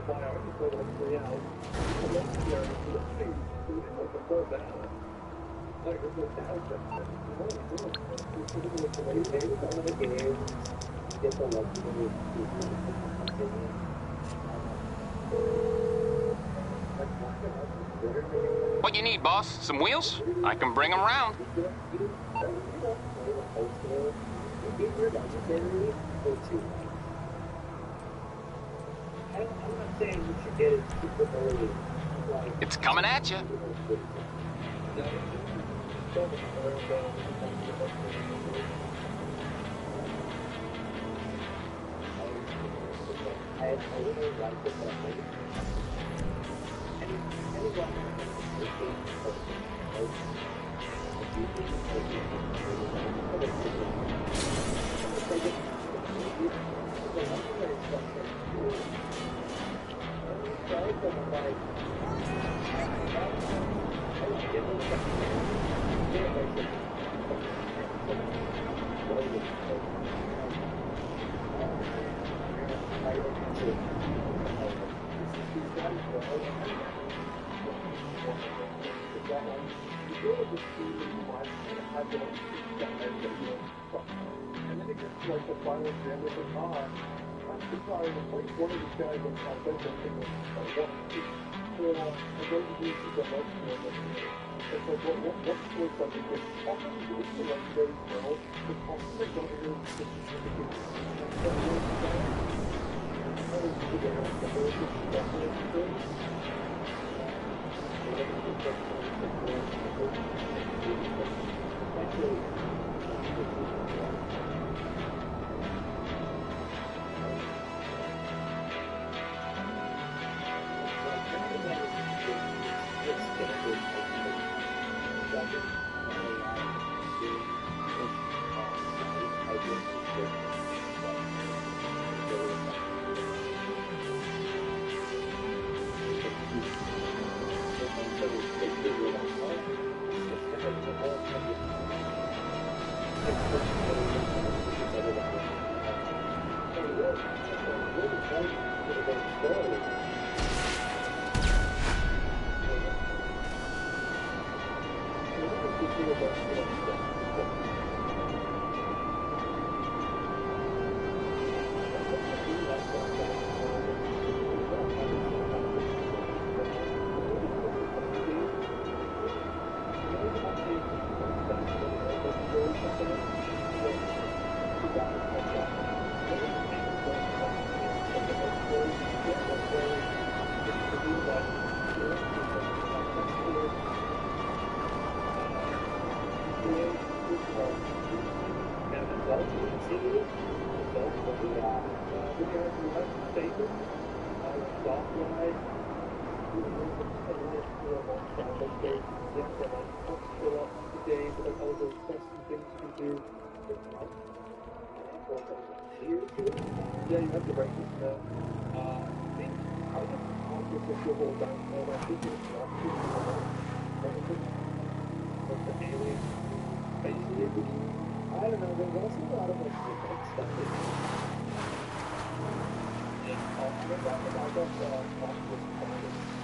by our equipment out. Before that, like, it was some of the games get the luxury What you need, boss? Some wheels? I can bring them round. I'm not saying you should get it super early. It's coming at you. Yeah, you have the right to know. I think I was just conscious of the whole time, and I think it's not too but the alien basically, I don't know, there's also a lot of like stuff that I'm going to talk about Optimus Prime.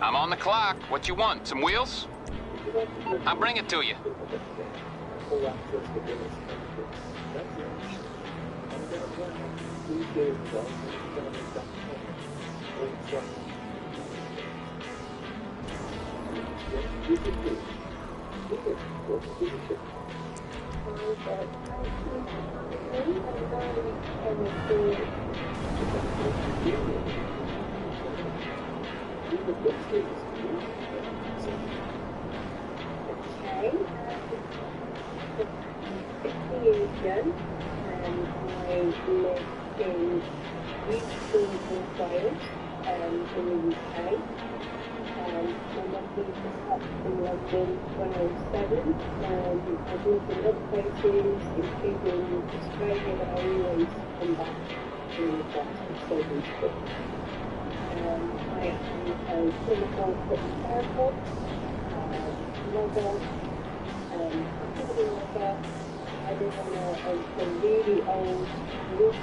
I'm on the clock. What you want? Some wheels? I'll bring it to you. I clinical therapist, mother, I live on a really old roof.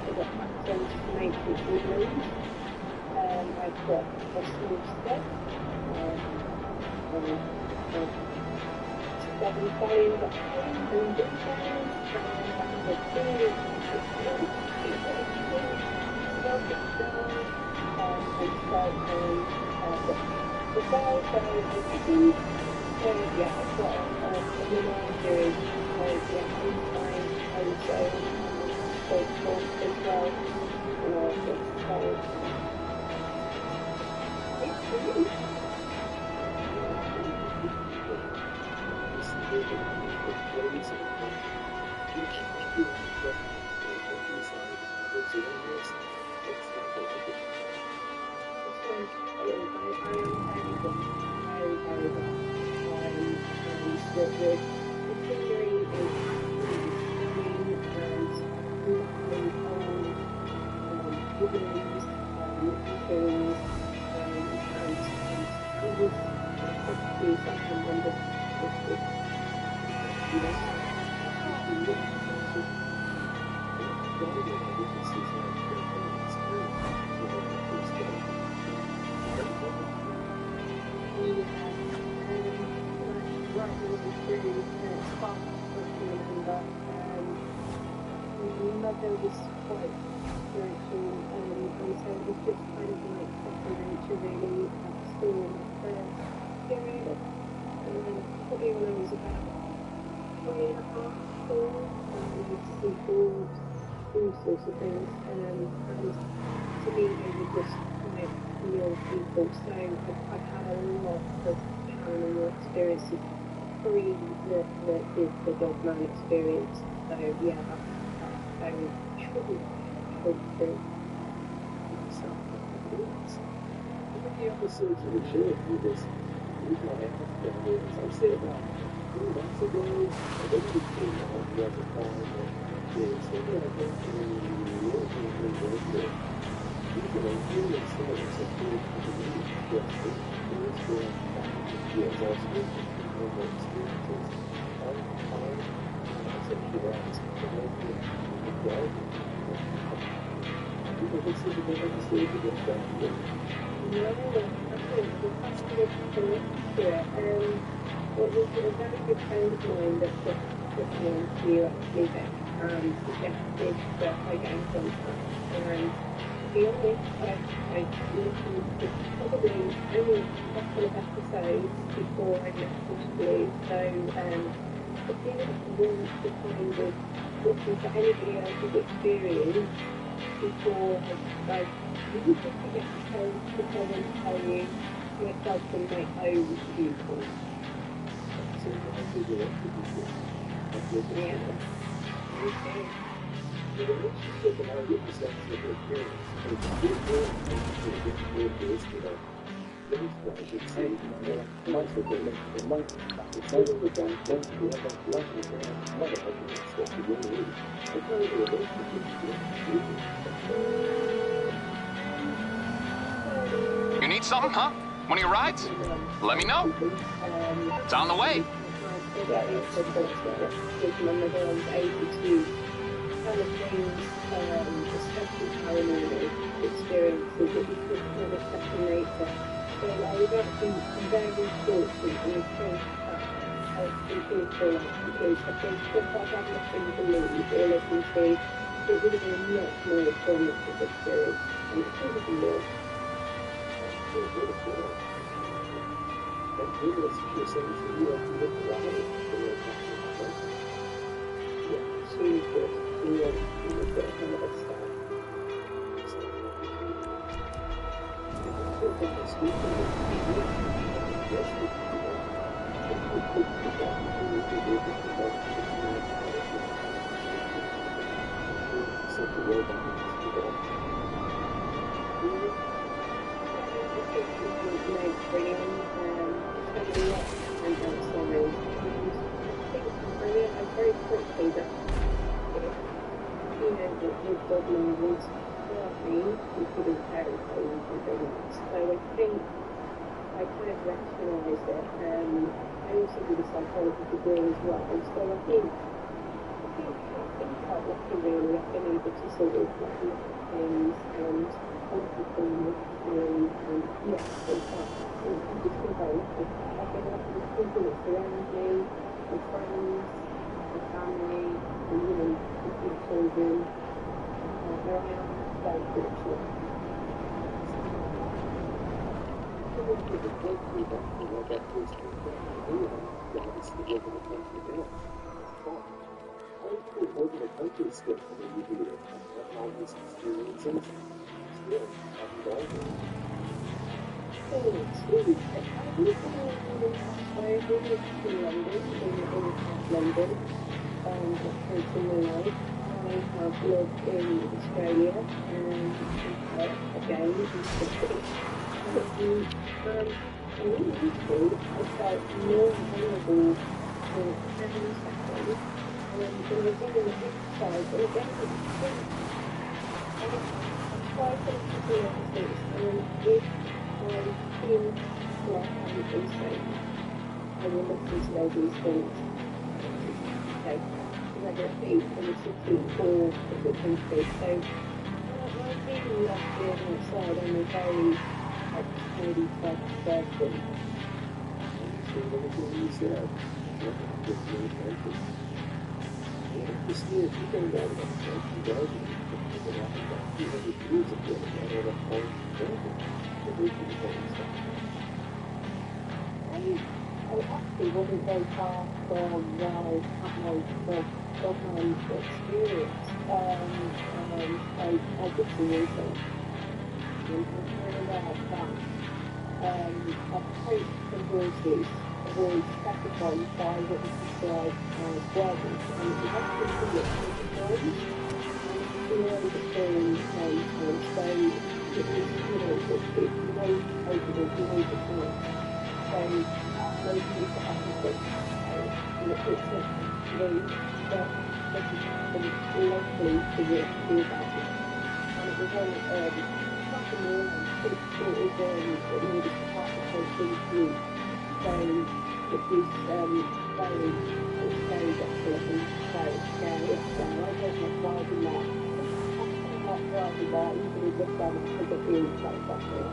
I've got access to matrix rooms. I've got a small step. 7 phones at home and weekends. I have a big so yeah, I've got a minimal series, so yeah, I'm fine, also grateful as well, and all this, so it's really mother was quite spiritual, and so it was just kind of like supplementary really at school in the first period, and then probably when I was about 3.5, 4, we used to see boards, all sorts of things, and to me they were just quite real people, so I've had a lot of paranormal experiences pre the dogman experience, so yeah, that's very true. The episodes of the show do this. We got as I said about 3 months ago, I didn't came out the other time, and they said, yeah, I think we really people are really saying it's a pretty community. Yes, it's going to be also experiences all the time. I said, yeah, it's people can see the difference to get back to No, I think the customer connected to it. It was a very good friend of mine that put me on to actually that suggested that I get in contact. And to be honest, I listened to probably only a couple of episodes before I messaged you. So I didn't want to kind of listen to anybody else's experience before I really just to get to tell you yourself from my own viewpoint. Yeah. Okay. You need something, huh? One of your rides? Let me know. It's on the way. Especially paranormal experiences that you could kind of second nature. So I was actually very fortunate in the sense that I was thinking for like, because I think if I had nothing to lose or listen to, it would have been a much more formative experience. And it could have been more. She's good. She was a bit of another star. Very quickly that, the dogman was pain, he couldn't carry pain and things. So I think I kind of rationalised it. I also did a psychology degree as well, so I think quite lucky really. I've been able to sort of like look at things and everything and yeah, so I'm just been very lucky. I've been lucky with people that surround me, my friends, my family, and you know, my children. Where I am very fortunate. Over the country still when you do it, and all these experiences still have you all there. So, I would say I moved to London, in London, at in my life. I have lived in Australia and again in Sydney. And immediately I felt more vulnerable for having something. And when I was on the exercise, and again, I tried to do everything, and if I feel like I'm insane, I will listen to all these things. Okay, whether it be in the city or in the country. So I really love being outside. I'm a very tidy type of person. I understand everything you said. It's really helpful. Just here, if you think about it, you guys people have about 200 years ago, that are the whole building. The original building stuff. I actually wasn't very far from where I had my experience. I did some research and found out that approach from horses was classified by what was described as werewolves, and it was actually called a times. You know, the film times, so it was, you know, it's way over the time. So most people have to think, and it took me that locally to work through about it. And it was on something more than it was to pass the whole thing through. So it was very desolate and very scary. So I don't have driving that. I'm not driving that, usually just driving to the field like that way.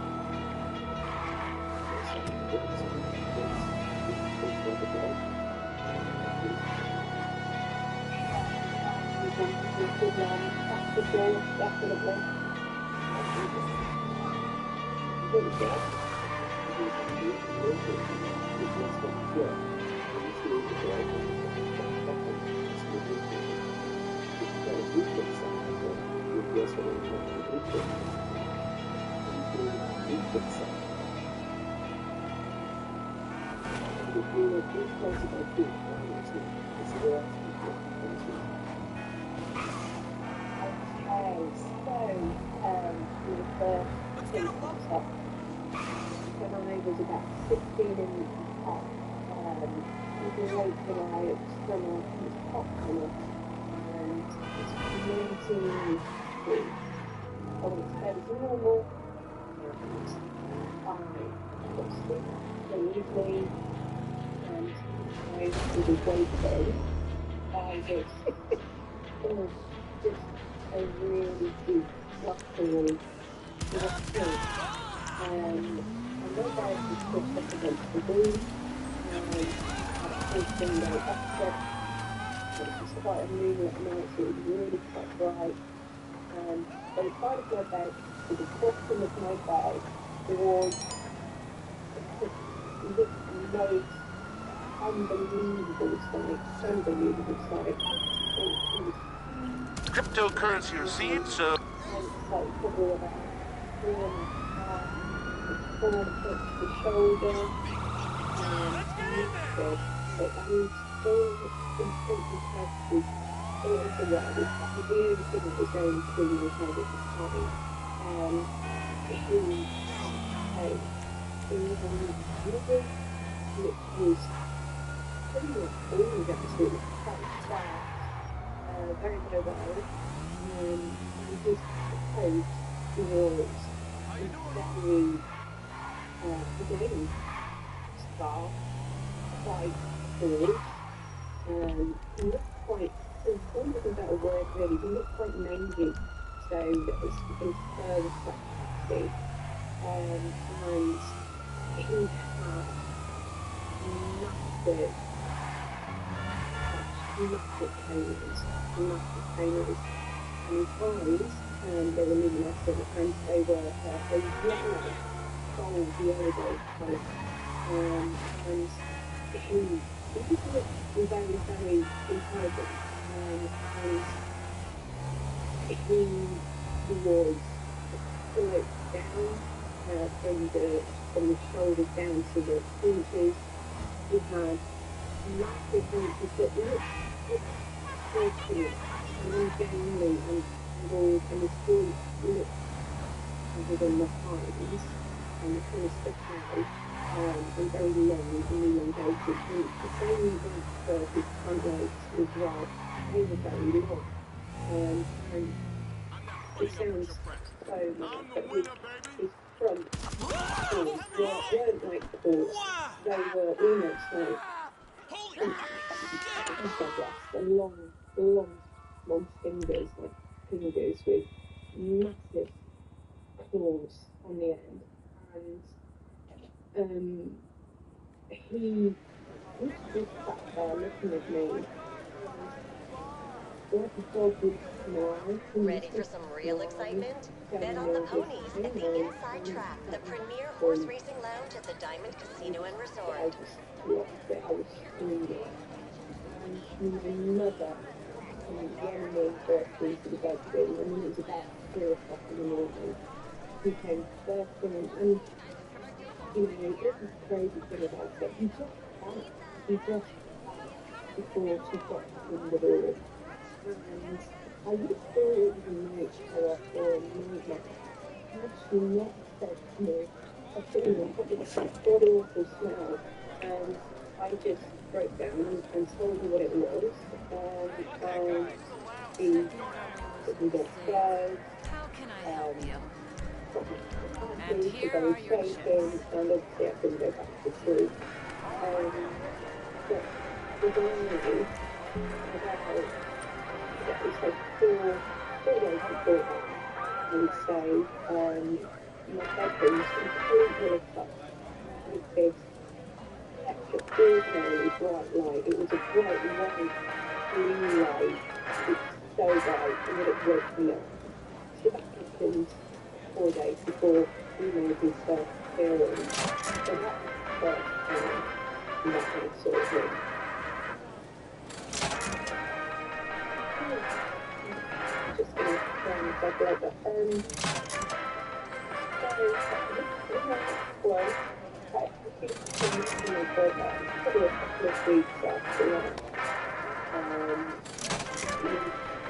Definitely. When I was about 16 in the top, it was late July, it was summer, it was hot summer, and it's 19 degrees. I went to bed as normal, and I got sick so easily, and I was awakened by this, just a really deep, fluttering, and my bag was pushed up against the wall, and I was window upset, but it was quite a moonlit night, so it was really quite bright, and by the side of my bed, to the bottom of my bed, was this most unbelievable sight. It was Cryptocurrency received, so... like probably about 3.5 form touched the shoulder, but I mean, still instantly tested all of the way. The only thing that was going through my head at the time, it was pain. It was really, which was pretty much all of it. It was quite sad, very mobile, and just the coach was very, again, stark, quite cold. He looked quite, for want of a better word really, he looked quite mangy. So his fur was quite hefty. And he had massive canines, and his eyes, they were really massive, and they were yellow, gold, yellow colour, and he just looked very, very intelligent, and he was like down from the shoulders down to the haunches. He had massive haunches that looked healthy and ungainly and broad, and his voice looked within the hind and kind of stuck out and very long and elongated. And the same went for his front legs as well. They were very long. And it sounds so mad, but his front paws weren't like paws. They were almost like the long fingers, like fingers with massive claws on the end. And he was just sat there looking at me. Ready for some real excitement? Bet on the ponies at the Inside Track, the premier horse racing lounge at the Diamond Casino and Resort. I was screaming. And my mother ran me bursting to the bedroom, and it was about 3 o'clock in the morning. He came bursting in, and it was a crazy thing about it. He just before she got in the door. And I would have thought it was a night terror or a nightmare. Had she not said to me, I couldn't have this god-awful smell, and I just broke down and told her what it was, and he took me downstairs. How can I help you? And here are your shaking, and obviously I couldn't go back to sleep. But the diary about it was like 4 days before that, I would say, my bedroom was completely lit up with this extraordinarily bright light. It was a bright white, green light. It was so bright, and it woke me up. So that happened 4 days before he made his first appearance. So that was the first time that I saw him. Just going to try myself like that. So, this was I think to my brother, probably a couple of weeks after that.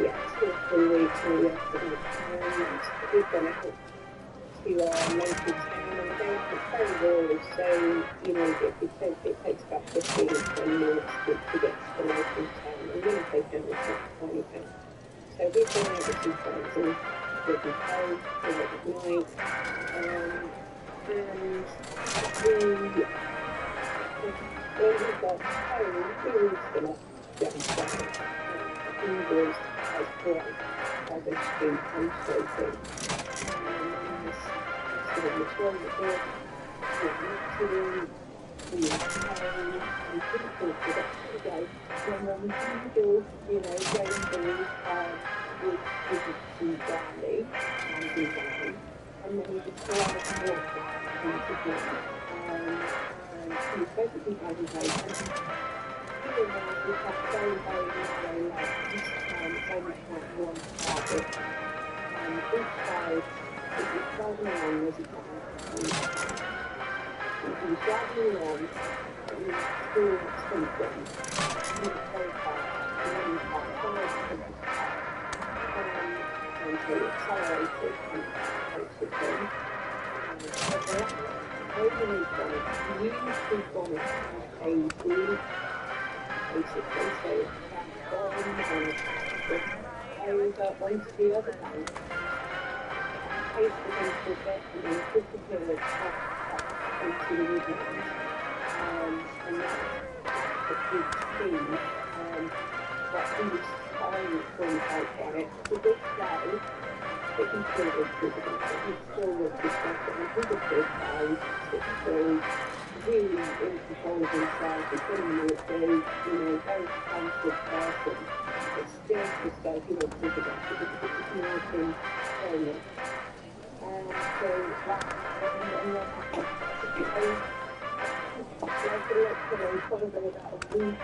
Yeah, 2 or 3 weeks maybe after that. And we've gone out to our local town, and again, it's very rural, so, it takes about 15 or 20 minutes to get to the local town, and Winnipeg town is not a tiny town. So we've gone out with some friends, and we've been home, we've at night, and when we got home, we were still up downstairs. He was as bright as a street and shaking. And the toilet bed, we were home, and people forgot to go. And then we do, going through with some brandy and wine. And then we just go out and walk into him. And he was basically agitated. We had very, very narrow legs, only had one target. Each side, it was driving along as he can. He was driving along, and he was doing something. He was very fast, and then he was fast, and so he accelerated and posted him. Over his bonnet, he used his bonnet as a lead, basically, so that on the bonnet was over onto the other bank. taste against the best and then disappeared up into the woodlands. And that's the big thing. But he was so from out it. To this day, it can still look good. It still looks disgusting. He was a big guy. It's still really in control of himself. He's been in the military, very responsible person. It's still just like he looks good about it because it was more than fairness. So that's probably about a week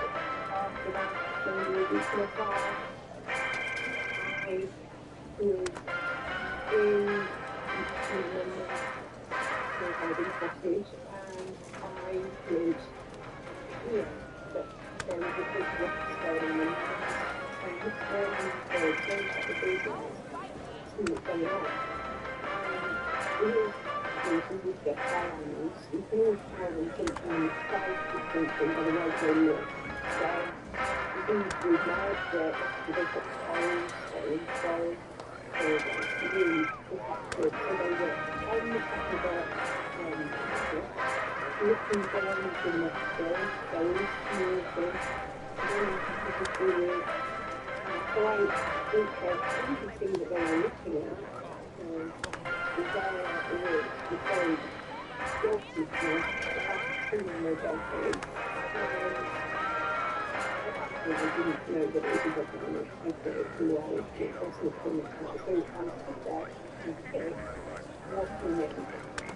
after that, maybe a week and a half, I was in cottage, and I could hear that there was a big rock stone and I was turning the change at the business to see what's going on. And we get fire animals, you can always tell them something side to something by the way they look. So these would know that they've got holes or inside or really protected. So they were on the top of the looking down into the next door, very small thing, very difficult. So I didn't see that they were looking at. The guy was the same guilty for killing their dog. I didn't know that it was a document. I thought it was wrong. It wasn't from the house. So I stood there and said, walking in.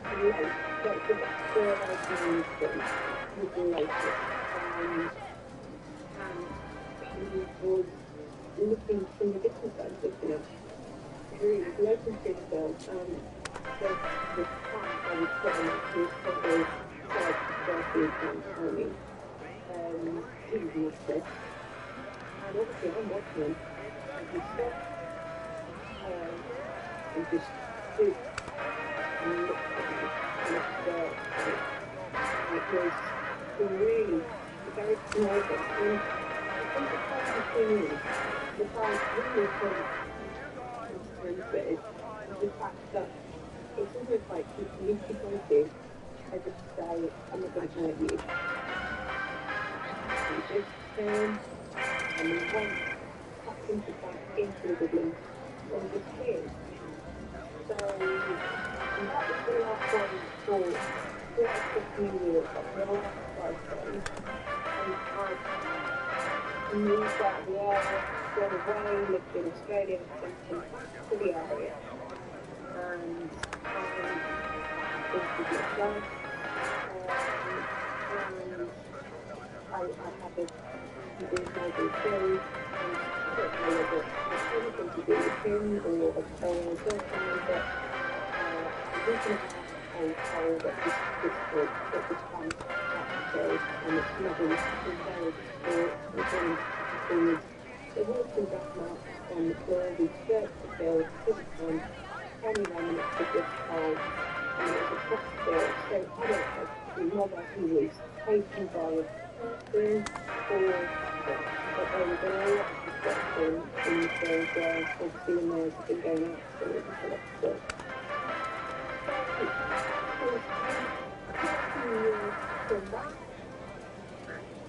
Late. That's the third I used them was the latest. And he was looking from the distance I was looking at. He was looking through the film and the time I was putting it to his probably 12 to 13 times timing. He was useless. And obviously I'm watching him and he stopped and just stood and looked at me and observed me. And it was really very small but I think the funny thing is the fact really is the fact that it's almost like he's mitigated as if to say, I'm not going to hurt you. He just turned and he went back into the woodlands and disappeared. So, and that was the last one for 15 years, like the last birthday. And I moved out of the area, gone away, lived in Australia, and come back to the area. And things did not well. And I had a moving killed, and I don't know whether it had anything to do with him or a girlfriend, but a week and a half I was told that this book at this time was killed, and its mother was very distraught and going forward. There were some black marks on the floor. We searched the field, couldn't find any remnants of this child, and it was a cross field, so I don't know whether he was taken by a person or but there was a lot of destruction in the field where obviously the mares have been going absolutely for that field.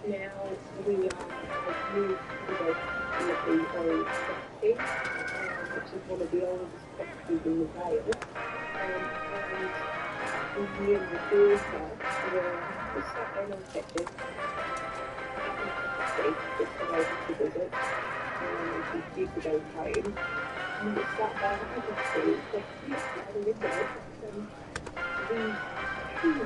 Now we have moved to the old property, which is one of the oldest properties in the Vale, and me and the daughter were sat there on pictures just come over to visit, and she's due to go home, and we sat there and I could see the kids out the window, and these huge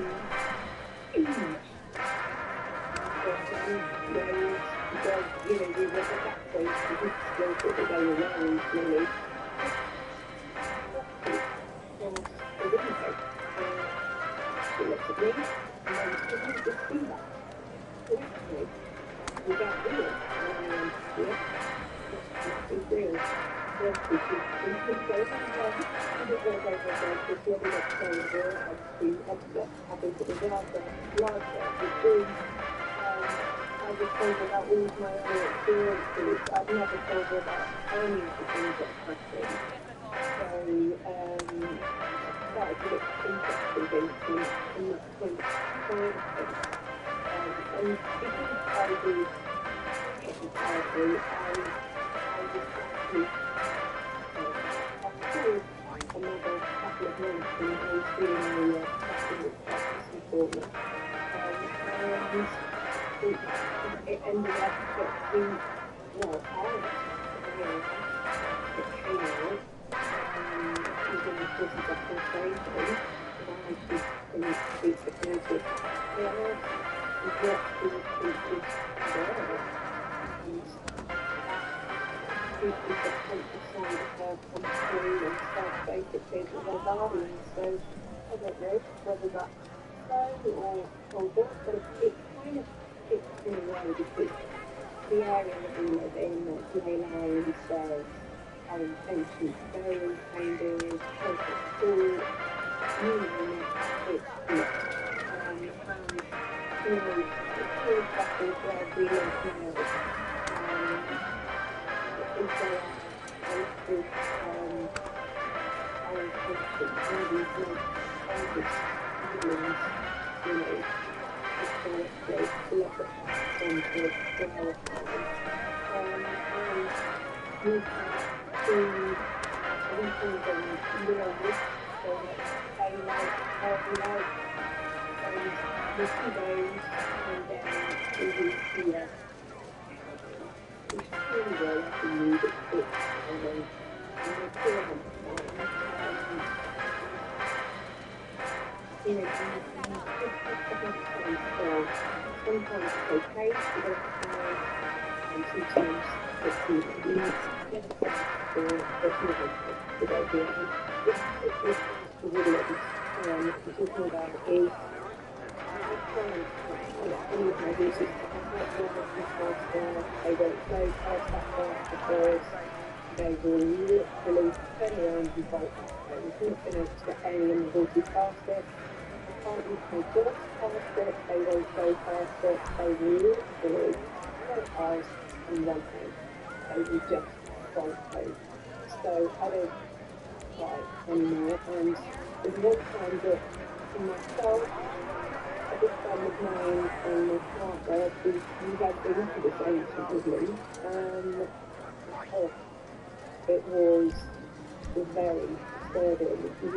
we were at that point, we did still put the day around, really. The window, she looked at me, and then she didn't just see that. So actually, we got real, and nothing's real. Yes, we could go over, we didn't go over, because the other next day, obviously, what happened to the larger, the tree. I just told her about all of my own experiences. I've never told her about any of the things that happened. started to look interested in that kind of side of things. And because I was getting tired, I was actually after another couple of months and I was doing the second practice tournament. And it ended up that it came out even before the documentation, and I actually didn't speak the plaintiff. They asked what the features were, and features that countryside have come through and said basically that they're guardians. So I don't know whether that's so or what, but it kind of fits in a way because the area that we live in, like ley lines, our ancient bones, chambers, local schools, you name it, it's here. And it feels like where we live now. Is there a little our ancient buildings like oldest buildings, historically, a lot of Santos, flower farm. And we've had the weekends on Lily, so like daylight, early light, and the 2 days, and then the week here. Which is really well like a music fit, and we're still on time. You just have to have time still. Sometimes it's okay to go time, and sometimes it's get a time for there's no good idea. This the Woodlands, we're talking about is I can't any of my horses past there, they won't go past that part because they will literally turn around and bolt. There's nothing else to get any of the horses past it. I can't even go just past it, they won't go past it, they will literally go past and run home. They will just bolt home. So I don't try anymore, and there's one time that myself, a big friend of mine and my partner, we had been to this ancient woodland, it was very disturbing. We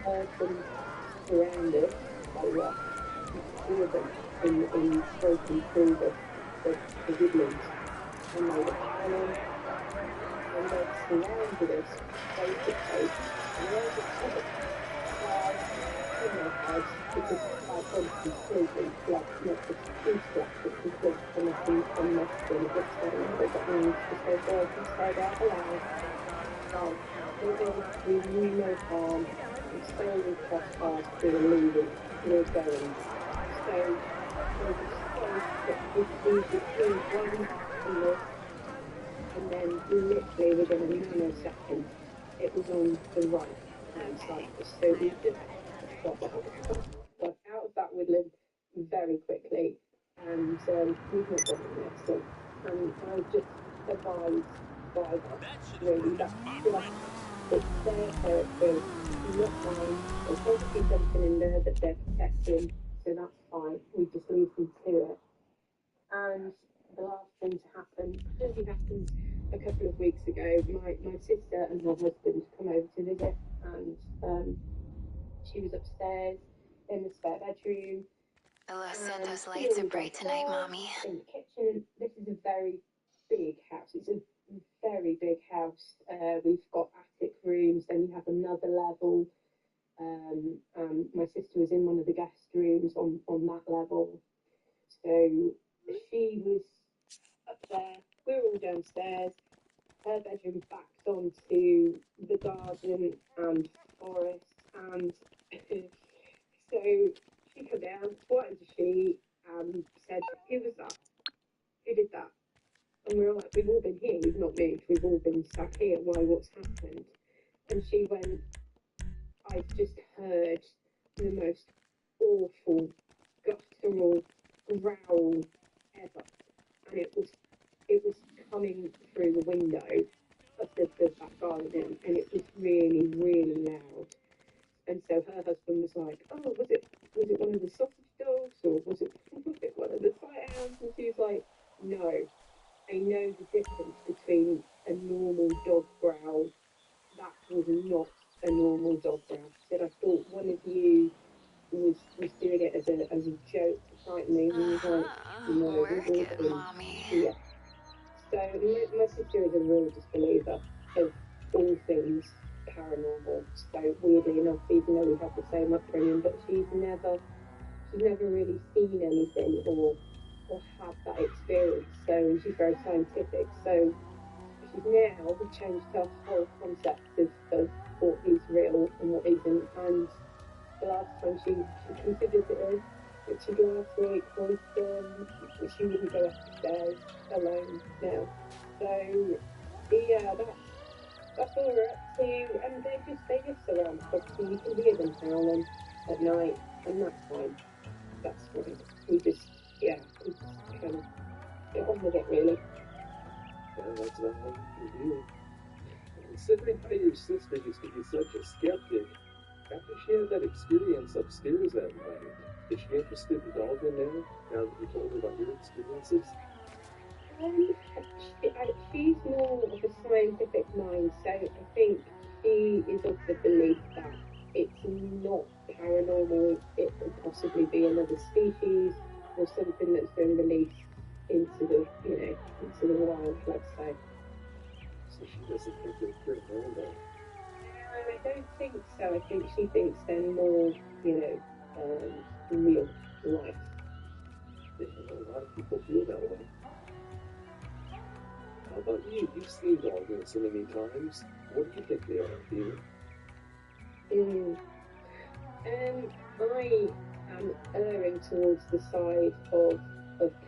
heard them surrounded, they were two of them in broken through the woodlands, and they were cannon, and they surrounded us basically, and they were just in my head, because I've gone completely black, not just instruct, but complete commission and messaging at this time, but that means to say words and said out aloud, like, we knew no harm, we solely trespassed, we were leaving, we were going. So, there was space that we between one and this, and then literally within a nanosecond, it was on the right hand side of us. So we just got out of that woodland very quickly, and we've not gone in there since. And I just advise drivers, really, that it's their territory, not mine. There's obviously something in there that they're protecting, so that's fine. We just leave them to it. And the last thing to happen only happened a couple of weeks ago. My sister and her husband come over to visit, and she was upstairs in the spare bedroom. The Los Santos lights are bright tonight, Mommy. In the kitchen. This is a very big house. It's a very big house. We've got attic rooms, then you have another level. My sister was in one of the guest rooms on that level. So she was up there. We're all downstairs. Her bedroom backs onto the garden and forest, and so she came down, spotted the sheet, and said, "Who was that? Who did that?" And we were like, "We've all been here. We've not moved. We've all been sat here. Why? What's happened?" And she went, "I've just heard the most awful, guttural growl ever, and it was coming through the window of the back garden, and it was was it one of the sausage dogs, or was it one of the sighthounds? And she was like, no, I know the difference between a normal dog growl. That was not a normal dog growl. She said, I thought one of you was doing it as a joke to frighten me. And he was like, no, Work we've all it, been, mommy. yeah. So my sister is a real disbeliever of all things paranormal. So weirdly enough, even though we have the same upbringing, but she's never really seen anything or had that experience. So, and she's very scientific. So she's now changed her whole concept of what is real and what isn't. And the last time she considered it, which she last week, was she wouldn't go upstairs alone now. So yeah, that's all we're up to. And they just surround the property. You can hear them howling at night, and that's fine. That's fine. We just kind of get on with it, really. Yeah, that's about all you can do. Considering how your sister used to be such a skeptic, after she had that experience upstairs that night, is she interested in Dalton now that you told her about your experiences? She's more of a scientific mind, so I think she is of the belief that it's not paranormal. It could possibly be another species or something that's been released into the wild, let's say. So she doesn't think they're paranormal. I don't think so. I think she thinks they're more, real life. A lot of people feel that way. How about you? You've seen dolphins so many times. What do you think they are, Peter? I am erring towards the side of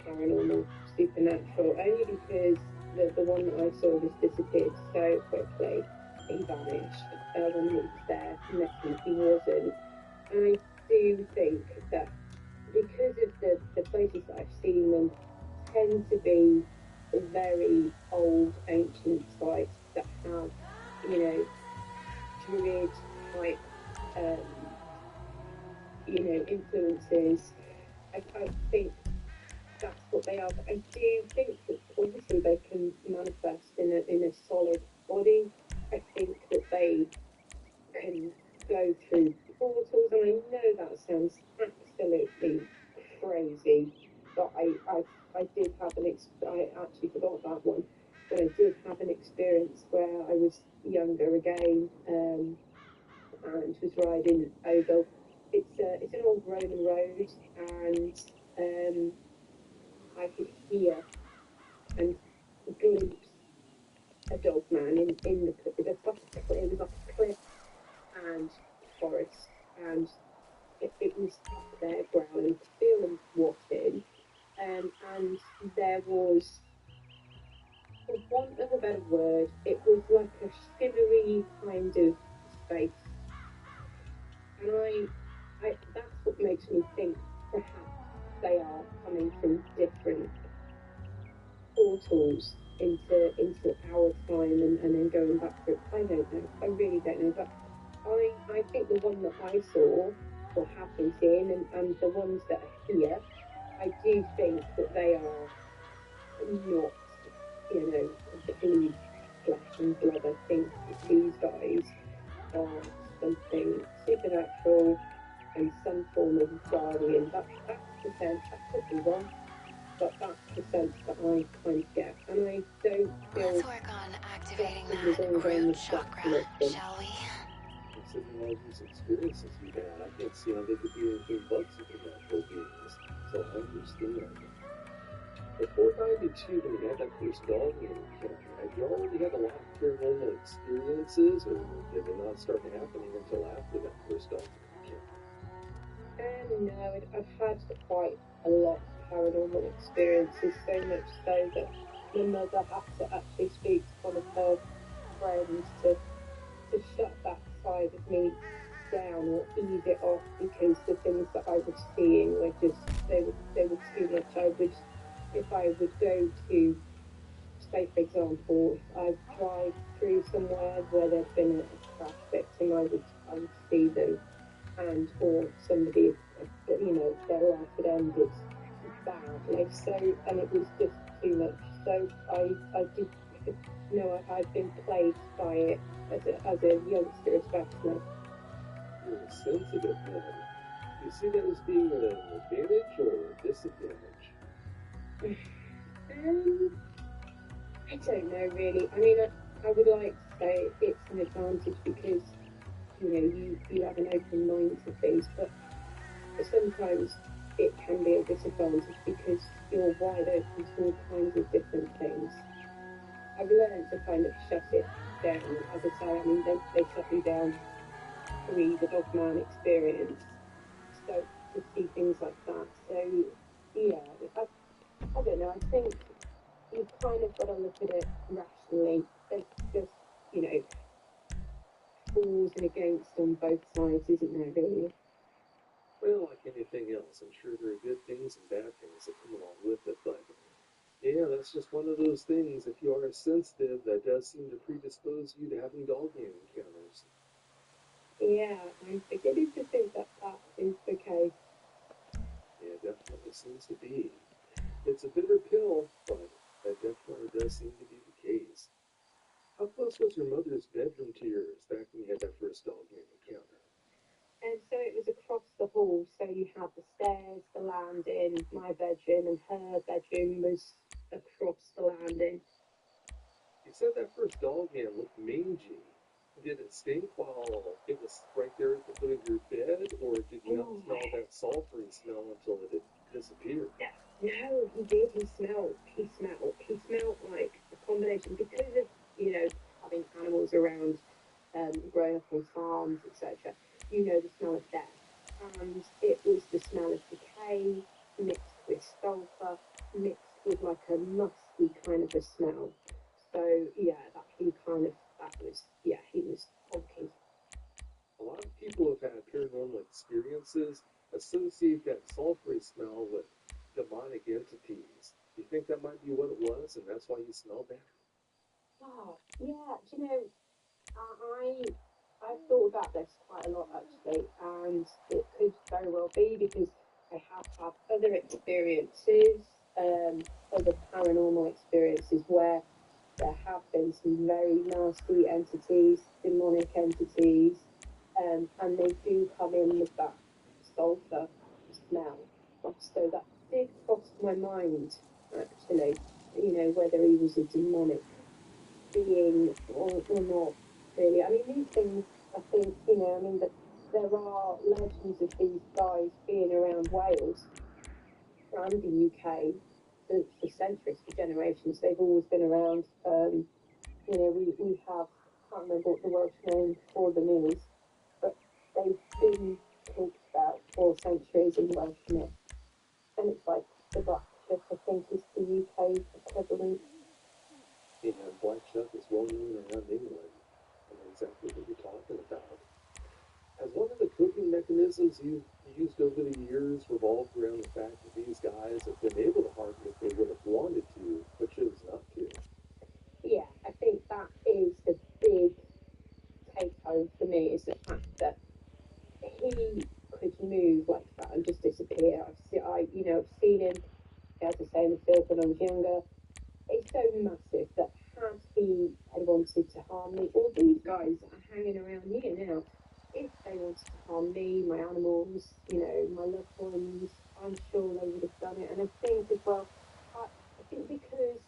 paranormal, supernatural, only because the one that I saw just disappeared so quickly. He vanished when he was there. Next week he wasn't. And I do think that because of the places that I've seen them tend to be very old, ancient sites that have, druid type, influences. I think that's what they are. But I do think that obviously they can manifest in a solid body. I think that they can go through portals, and I know that sounds absolutely crazy, but I did have I actually forgot that one, but I did have an experience where I was younger again, and was riding over. It's an old Roman road, and I could hear and glimpse a dog man in the cliff. It was like a cliff and forest, and it was up there growling, feel and watching, and there was, for want of a better word, it was like a shimmery kind of space, and I that's what makes me think perhaps they are coming from different portals into our time and then going back through. I don't know. I really don't know. But I think the one that I saw or have been seeing and the ones that are here, I do think that they are not, clean flesh and blood. I think these guys are something supernatural and some form of guardian. That's the sense. I could be wrong, but that's the sense that I kind of get. And I don't feel. Let's work on activating that root chakra, shall we? Considering all these experiences you've had, I can't see how they could be anything but supernatural beings. So I understand. Before 92, when you had that first dog encounter, had you already had a lot of paranormal experiences, or did they not start happening until after that first dog encounter? No, I've had quite a lot of paranormal experiences, so much so that my mother had to actually speak to one of her friends to shut that side of me down or ease it off, because the things that I was seeing were just they were too much. If I would go to, say for example, if I drive through somewhere where there'd been a crash victim, I would see them and or somebody, their life had ended badly. So, and it was just too much. So I did, I've been plagued by it as a youngster especially. You're sensitive then. Do you see that as being an advantage or a disadvantage? I don't know really. I mean, I would like to say it's an advantage because, you have an open mind to things, but sometimes it can be a disadvantage because you're wide open to all kinds of different things. I've learned to kind of shut it down. As I say, I mean, they shut me down pre the Dogman experience, so to see things like that. So, yeah, I don't know. I think you've kind of got to look at it rationally. There's just, pros and against on both sides, isn't there, really? Well, like anything else, I'm sure there are good things and bad things that come along with it, but yeah, that's just one of those things. If you are sensitive, that does seem to predispose you to having dog game encounters. Yeah, I'm beginning to think that is the case. Yeah, it definitely seems to be. It's a bitter pill, but that definitely does seem to be the case. How close was your mother's bedroom to yours back when you had that first dog game encounter? And so it was across the hall, so you had the stairs, the landing, my bedroom, and her bedroom was across the landing. You said that first dog game looked mangy. Did it stink while it was right there at the foot of your bed, or did you not smell that sulfury smell until it had disappeared? No, he did. He smelled like a combination because of, having animals around, growing up on farms, etc. The smell of death. And it was the smell of decay mixed with sulfur, mixed with like a musky kind of a smell. So yeah, he was honky. A lot of people who've had paranormal experiences associate that sulfury smell with demonic entities. Do you think that might be what it was, and that's why you smelled that? Oh, yeah, I've thought about this quite a lot actually, and it could very well be because I have had other experiences, other paranormal experiences where there have been some very nasty entities, demonic entities, and they do come in with that sulfur smell. So that did cross my mind actually, whether he was a demonic being or not really. I mean, these things, I think, that there are legends of these guys being around Wales and the UK for centuries, for generations. They've always been around. We have, I can't remember what the Welsh name for them is, but they've been talked about for centuries in Welsh myth. And it's like the Black Shuck, I think, is the UK equivalent. Yeah, Black Chuck is well known around England. I know exactly what you're talking about. Has one of the coping mechanisms you've used over the years revolved around the fact that these guys have been able to harm you if they would have wanted to, but chose not to? Yeah, I think that is the big take home for me, is the fact that he could move like that and just disappear. I've seen him, as I say, in the field when I was younger. It's so massive that had he had wanted to harm me, all these guys are hanging around here now. If they wanted to harm me, my animals, my loved ones, I'm sure they would have done it. And I think as well, I think because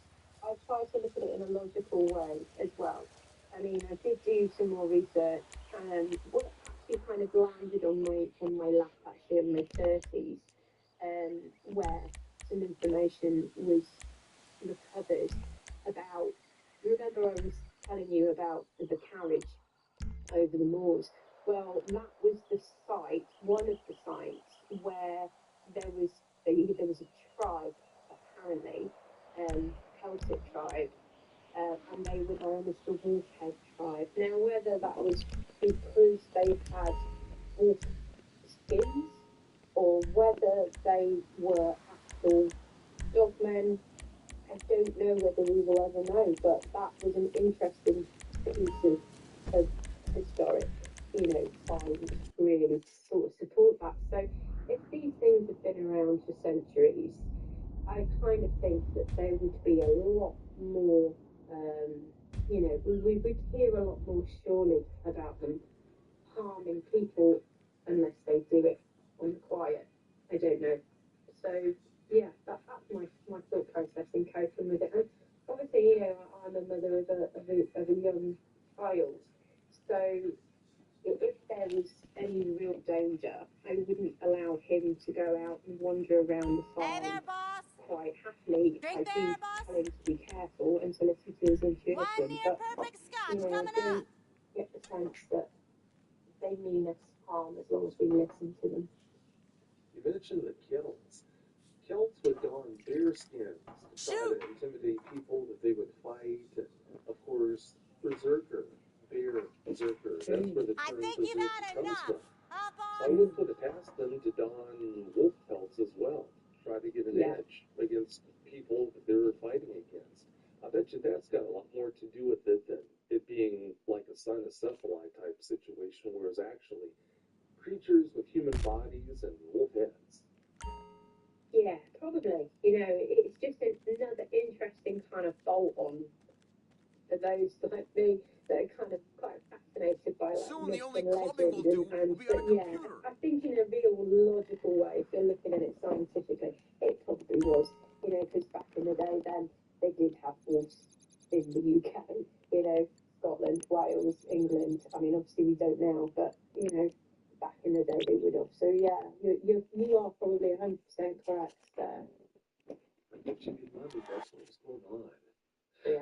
I try to look at it in a logical way as well. I mean, I did do some more research, and what actually kind of landed on my lap actually in my 30s, where some information was recovered about. Remember, I was telling you about the carriage over the moors. Well, that was the site, one of the sites where there was a tribe, apparently, Celtic tribe, and they were known as the Wolfhead tribe. Now, whether that was because they had wolf skins or whether they were actual dogmen, I don't know whether we will ever know, but that was an interesting piece of the story. find really to sort of support that. So if these things have been around for centuries, I kind of think that there would be a lot more, we would hear a lot more surely about them harming people unless they do it on the quiet. I don't know. So, yeah, that's my thought process in coping with it. And obviously, I'm a mother of a young child. So if there was any real danger, I wouldn't allow him to go out and wander around the farm. Hey there, boss. Quite happily. Drink I do there, boss. tell him to be careful and to listen to his intuition. One near But, perfect scotch I coming do up. get the sense that they mean us harm as long as we listen to them. You mentioned the kills. Celts would don bear skins to try to intimidate people that they would fight. And of course, berserker, bear berserker. That's where the I term think you've berserker had comes enough. from. Up So I on. wouldn't put it past them to don wolf pelts as well. Try to get an edge against people that they're fighting against. I bet you that's got a lot more to do with it than it being like a cynocephaly type situation, whereas actually creatures with human bodies and wolf heads. Yeah, probably. It's just another interesting kind of bolt on for those like me that are kind of quite fascinated by Soon the myth only and clubbing legend. we'll do will be on a But computer. I think in a real logical way, if you're looking at it scientifically, it probably was. Because back in the day, then they did have wolves in the UK. Scotland, Wales, England. I mean, obviously we don't now, but back in the day they would have. So yeah, you are probably 100% correct there. I bet you could wonder that's what was going on. Yeah.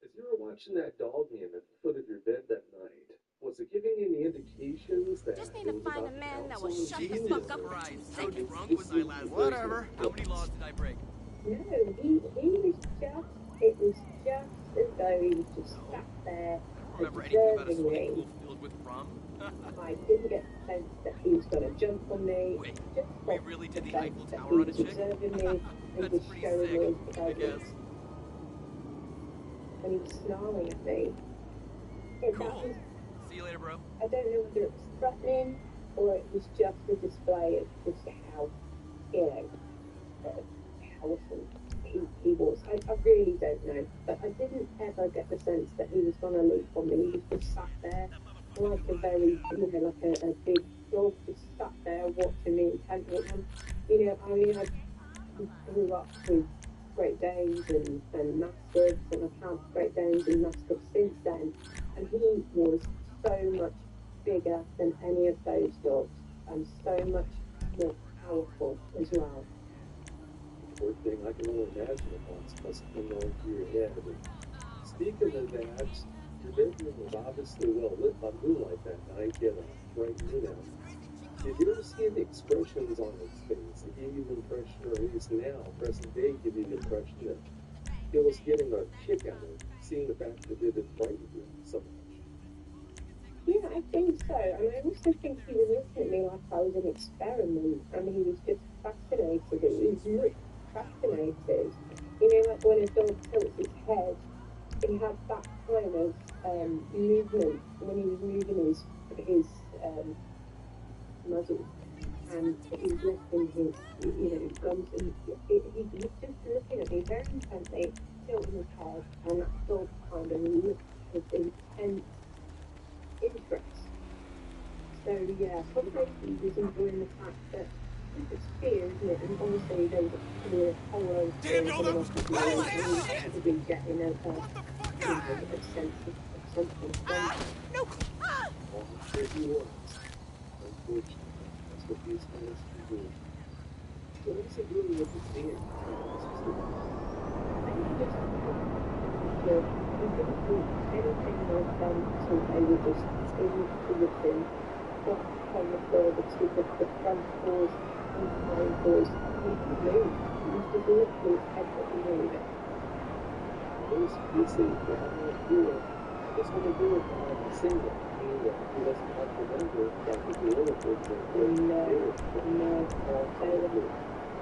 As you were watching that dog man at the foot of your bed that night, was it giving any indications that Just need it to was find a about to man that pounce will on shut the you, fuck up or for 2 How seconds. drunk was I last night? Whatever. How many laws did I break? No, it was just as though he was just sat there I don't remember anything about a swimming observing pool me. filled with rum. I didn't get the sense that he was going to jump on me. Wait, Just we got really the did the sense Eiffel that Tower he on a was chick? observing me and That's was pretty showing sick, me I presence. guess. And he was snarling at me. And that Cool. was, See you later, bro. I don't know whether it was threatening or it was just a display of just how, powerful he was. I really don't know. But I didn't ever get the sense that he was going to leap on me. He was just sat there like a very, like a big dog just sat there watching me intently. And, I grew up with Great Danes and Mastiffs, and I've had Great Danes and Mastiffs since then. And he was so much bigger than any of those dogs and so much more powerful as well. Poor thing, I can only imagine the thoughts must have been going through your head. And speaking of that, your bedroom was obviously well lit by moonlight that night. You had a bright moon out. Did you ever see the expressions on his face? It gave you the impression, or at least now, present day, give you the impression that he was getting a kick out of seeing the fact that it had frightened you so much. Yeah, I think so. And I also think he was looking at me like I was an experiment, and he was just fascinated. He looked fascinated. Like when a dog tilts its head, he had that kind of movement when he was moving his muzzle, and he was lifting his gums, and he was just looking at me very intently, tilting his head, and that dog kind of looked with intense interest. So yeah, probably he was enjoying the fact that it's fear, isn't it? And obviously there was a whole load of fear coming off his mind, and he was probably getting a sense of something from that. Well, I'm sure he was. Unfortunately, that's what these guys can do. What was it really with his hand? I think he just he didn't do anything more than until they were just in with him, flat on the floor, the front paws and the hind paws. He didn't move. He was just literally his head that he moved. Those pieces that I want to do it, I just want to do it by a single. He doesn't have to remember like the gorilla, for example. No.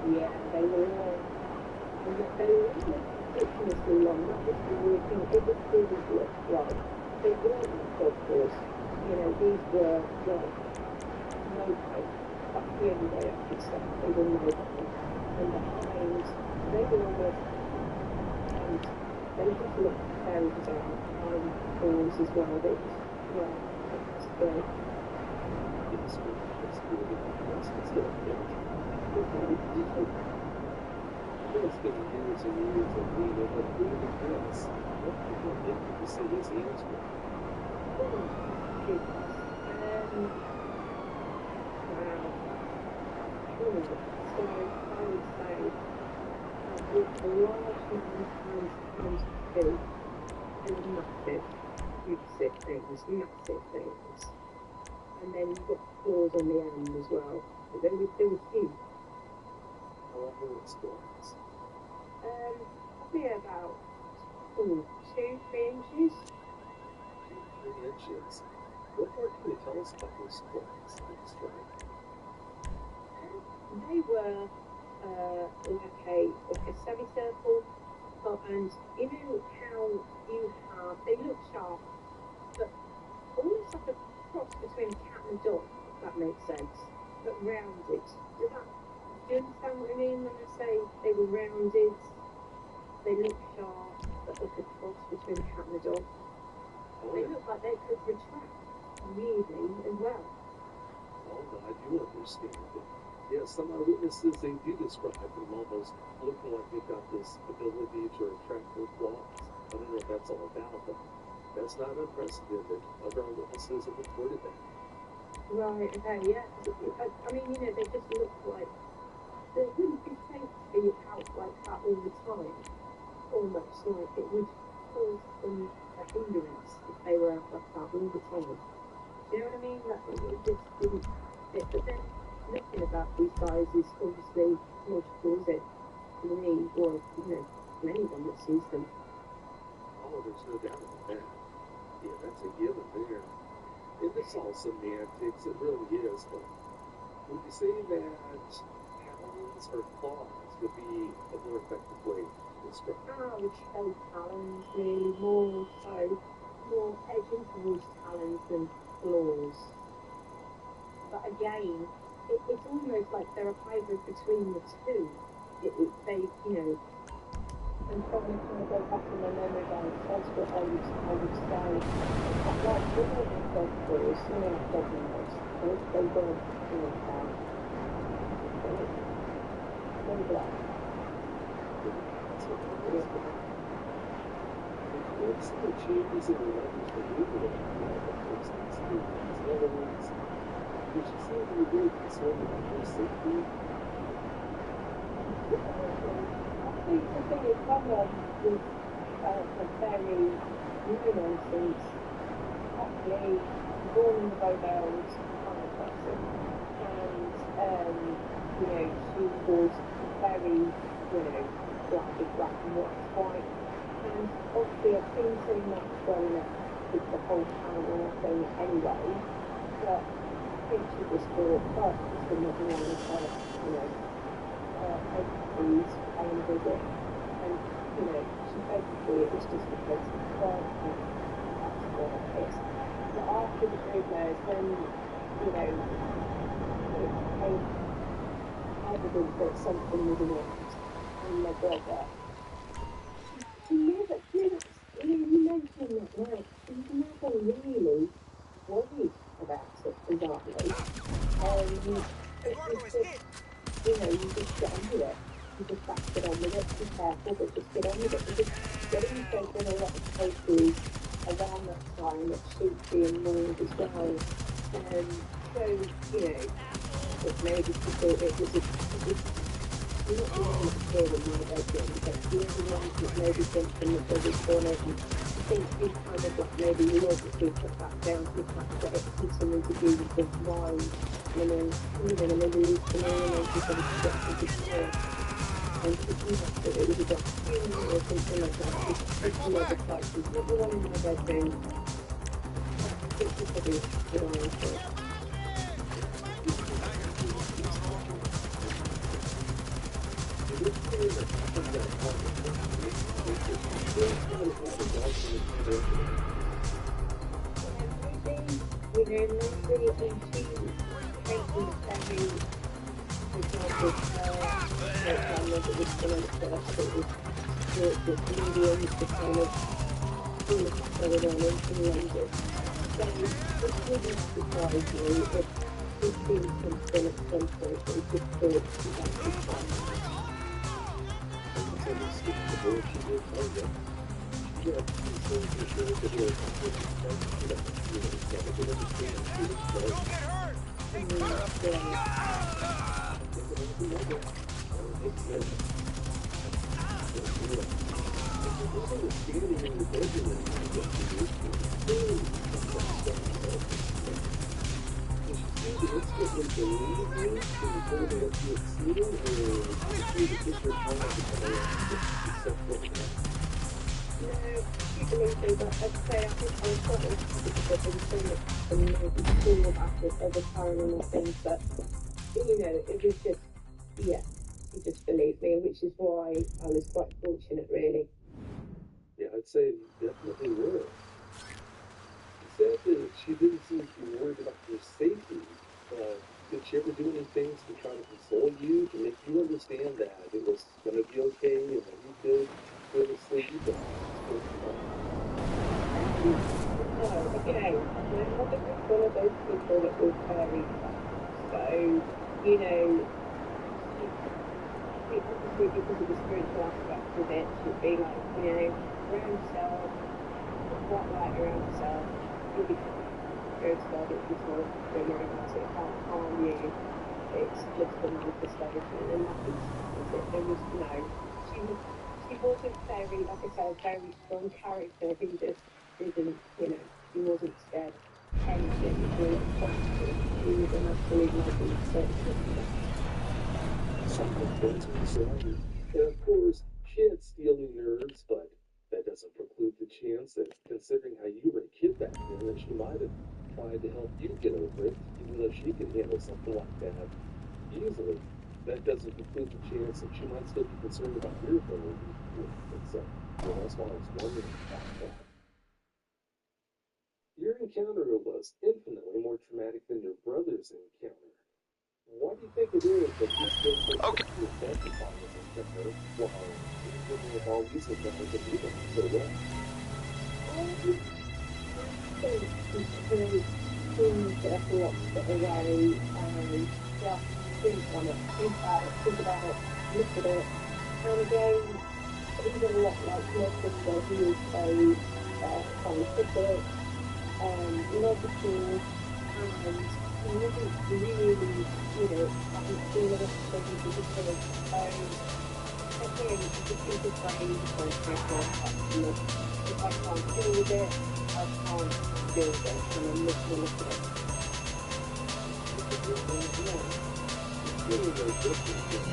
Yeah, they were long. They were ridiculously long. That was the weird thing. It just didn't look right. They weren't, of course. you know, these were like mobile. That's the only way I could say they were mobile. And behind, they were almost, and they just looked very bizarre. Balls as well. They just, yeah, it's great. It's good. It's good. It's good. It's been years and years of being able to do this. What people think to say his hands were? Wow. Cool. So I would say with a large amount of times two and massive, massive things. And then you've got claws on the end as well. But they were huge. However it's going. Probably about 2-3 inches. 2-3 inches. What more can you tell us about those squirrels? They were like a semicircle, and you know how you have, they look sharp, but almost like a cross between a cat and a dog, if that makes sense, but rounded. Do you understand what I mean when I say they were rounded? They look sharp, but like a cross between a cat and a dog. They look like they could retract weirdly as well. Oh, no, I do understand it. Yeah, some eyewitnesses, they do describe them almost looking like they've got this ability to retract their claws. I don't know what that's all about, but that's not unprecedented. Other eyewitnesses have reported that. Right, okay, yeah. I mean, you know, they just look like they wouldn't be safe to be out like that all the time. Almost like it would cause them a hindrance if they were out like that all the time. Do you know what I mean? That it just didn't fit. But then nothing about these guys is obviously logical, is it? To me, or you know, to anyone that sees them. Oh, there's no doubt about that. Yeah, that's a given there. And it's all semantics, it really is, but would you say that talons or claws would be a more effective way to describe it? I would say talons, really, more edging towards talons than claws. But again, it's almost like they're a hybrid between the two. They, you know, and probably kind of go back in their memory banks, that's what I would say. Like, they don't have dog claws, they don't have dog nails. They were, you know, very black. What's the changes in the language for you that first experience? In other words, did you say you were very concerned about their safety? I think the thing is, one of them was a very new nonsense, actually born in the Bobels kind of person, and you know, she was very, you know, black and white, and obviously I've seen so much growing up with the whole paranormal thing anyway, that I think she just thought, oh, it's been nothing wrong with her, you know, please paying a visit, and you know, she basically, it was just because that's what it is. But after the rumors, when, you know, it became evident that something was wrong in my brother, she never, you mentioned that now, she never really worried about it, bizarrely. It was just, you know, you just get on with it. You just have to get on with it, be careful, but just get on with it. Because getting yourself in a lot of cases around that time of sheep being mauled as well. So, you know, it maybe she thought it was you're not the one that's here in my bedroom, but you're the ones that maybe thinking that there was on it, and I think you kind of like maybe logically put that down to the fact that it had something to do with the wine, and then, you know, maybe leave the name and then she said it's got to be clear. And if you have to, it was a dog funeral or something like that, it's all over places, not the one in my bedroom. I think she probably put on it. know, maybe when she taking the ferry, for example, her grandmother was still on the first, it was the medium, the kind of thing that was going on in London. So it wouldn't surprise me if we've seen something at some point that we could thought about this time. So we stick to the board she did tell you. She had concern for sure that it was I could understand that she was right. Makes sense. Just understanding in the bedroom and what she did. Did she see the incident believe you when you told her what you had seen, or did she take her time to come around to accept what it was? No, she believed me, but I'd say I think I was quite interested because there was so much in the movie before about it, other paranormal things, but, you know, it was just, yeah, she just believed me, which is why I was quite fortunate, really. Yeah, I'd say definitely were. She said that she didn't seem to be worried about your safety. Did she ever do any things to try to console you, to make you understand that it was going to be okay and that you could go to sleep and still come up? No, again, my mother was one of those people that was very so, you know, she obviously, because of the spiritual aspect of it, she'd be like, you know, around yourself, quite right around yourself, you'll be fine. Go to bed, it's just not, don't worry about it, it can't harm you, it's just a manifestation, and that was it. There was no, she wasn't very, like I said, very strong character, who just didn't, you know, she wasn't scared of anything, or possible. She was an absolute legend, so Something that's concerning. And of course, she had steely nerves, but that doesn't preclude the chance that, considering how you were a kid back then, that she might have tried to help you get over it, even though she could handle something like that easily. That doesn't preclude the chance that she might still be concerned about your ability to do it. So, that's why I was wondering about that. Your encounter was infinitely more traumatic than your brother's encounter. Why do you think it is that he's still so quick to identify as a killer, while even with all these encounters that you know so well? I think because things that have locked it away and just think on it, think about it, look at it. And again, he's a lot like your sister, he is very scientific, logical, and he wasn't really, you know, having seen enough things as a kid. So again, I just think his brain is going to take more effectiveness. If I can't deal with it, I can't deal with it, and I'm not going to look at it. It's really no different than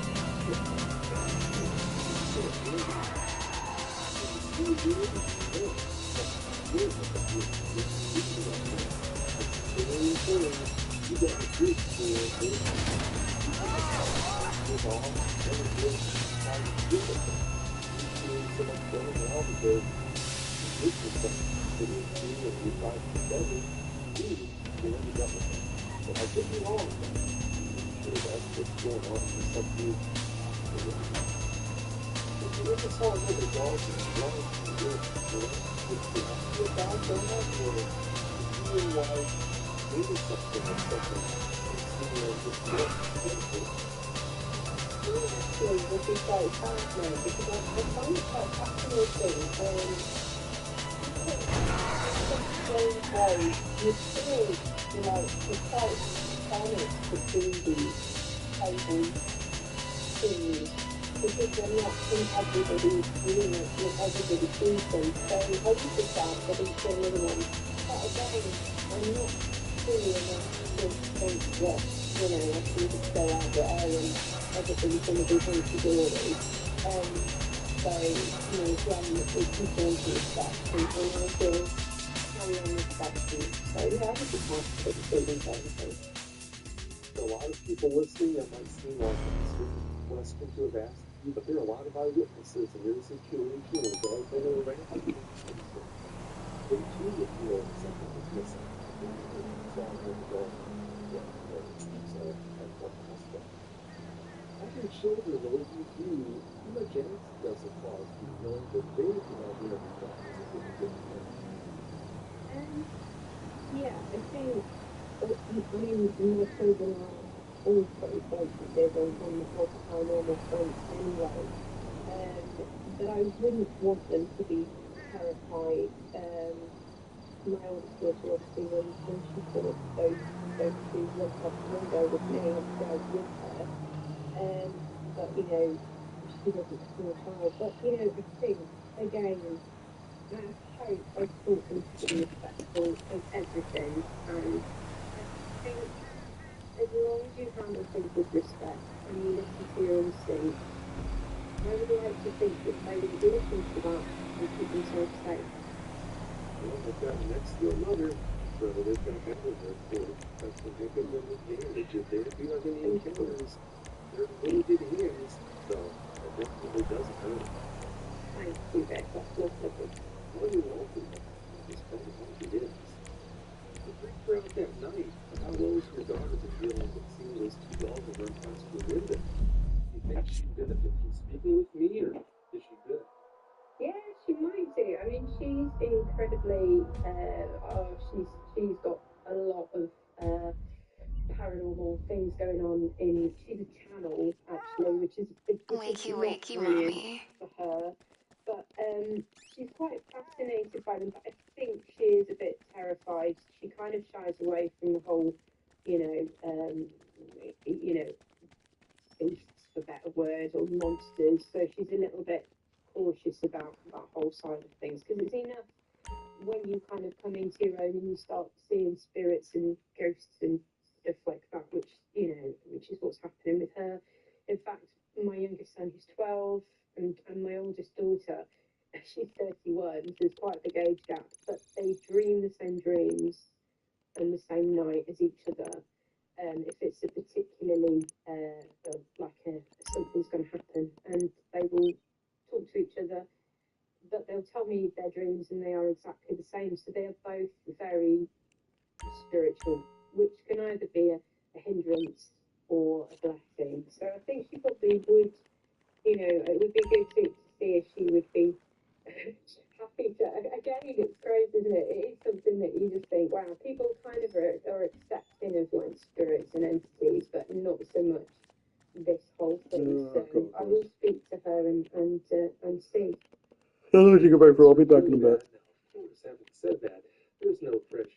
but I could be wrong. I'm sure that's what's going on for some people. If you ever saw another dog in a long would you ask your dog that, or you and wife maybe something or something and see just what Actually, would be quite fascinating because I find it quite fascinating. Strange ways you still, you know, it's quite honest to do these table things because they're not in everybody's unit, not everybody sees them. So I used to start getting to another one. But again, I'm not silly enough to think that, you know, I can just go out there and everything's going to be hunky-dory. So, you know, again, it's important to respect people and I feel carry on respecting. So, yeah, I would just want to put the feelings on everything. For a lot of people listening, that might seem like a stupid question to have asked you, but there are a lot of eyewitnesses in your situation who have been around. They too would feel something was missing. Having children the way you do, how much angst does it cause you knowing that they can all be every practice is going to get you? Yeah, I think, I mean, my children are all pretty sensitive on the whole paranormal front anyway, but I wouldn't want them to be terrified. My oldest daughter, obviously, when she saw those two look out the window with me, obviously I was with her, but, you know, she wasn't a small child, but, you know, I think, again, I hope I've taught them to be respectful of everything, and I think as long as you handle things with respect and you listen to your instincts, I would like to think that they will listen to that and keep themselves safe. Well, they've got next to their mother, so they've got that in their court. That's to give them an advantage if they do have any encounters. They're really good hands, so it definitely doesn't hurt. Thank you, Beck. That's lovely. Well, you're welcome. It's kind of like it is. The freak out that night. How well has your daughter been dealing with seeing those two dolls run past your window? You think she'd benefit from speaking with me, or is she good? Yeah, she might do. I mean, she's incredibly. She's got a lot of paranormal things going on in. She's a channel actually, which is Wakey, not wakey, brilliant mommy. for her. But she's quite fascinated by them. But I think she is a bit terrified. She kind of shies away from the whole, you know, beasts for better word or monsters. So she's a little bit cautious about that whole side of things because it's enough when you kind of come into your own and you start seeing spirits and ghosts and stuff like that, which is what's happening with her. In fact, my youngest son, who's 12, and my oldest daughter, she's 31, so there's quite a big age gap, but they dream the same dreams on the same night as each other. If it's a particularly something's going to happen, and they will talk to each other, but they'll tell me their dreams and they are exactly the same. So they are both very spiritual, which can either be a hindrance or a blessing. So I think she probably would, it would be good to see if she would be happy to. Again, it's crazy, isn't it? It is something that you just think, wow, people kind of are accepting of like spirits and entities, but not so much this whole thing. So I will speak to her and see. Hello, I'll be back in a bit. Of course, having said that, there's no fresh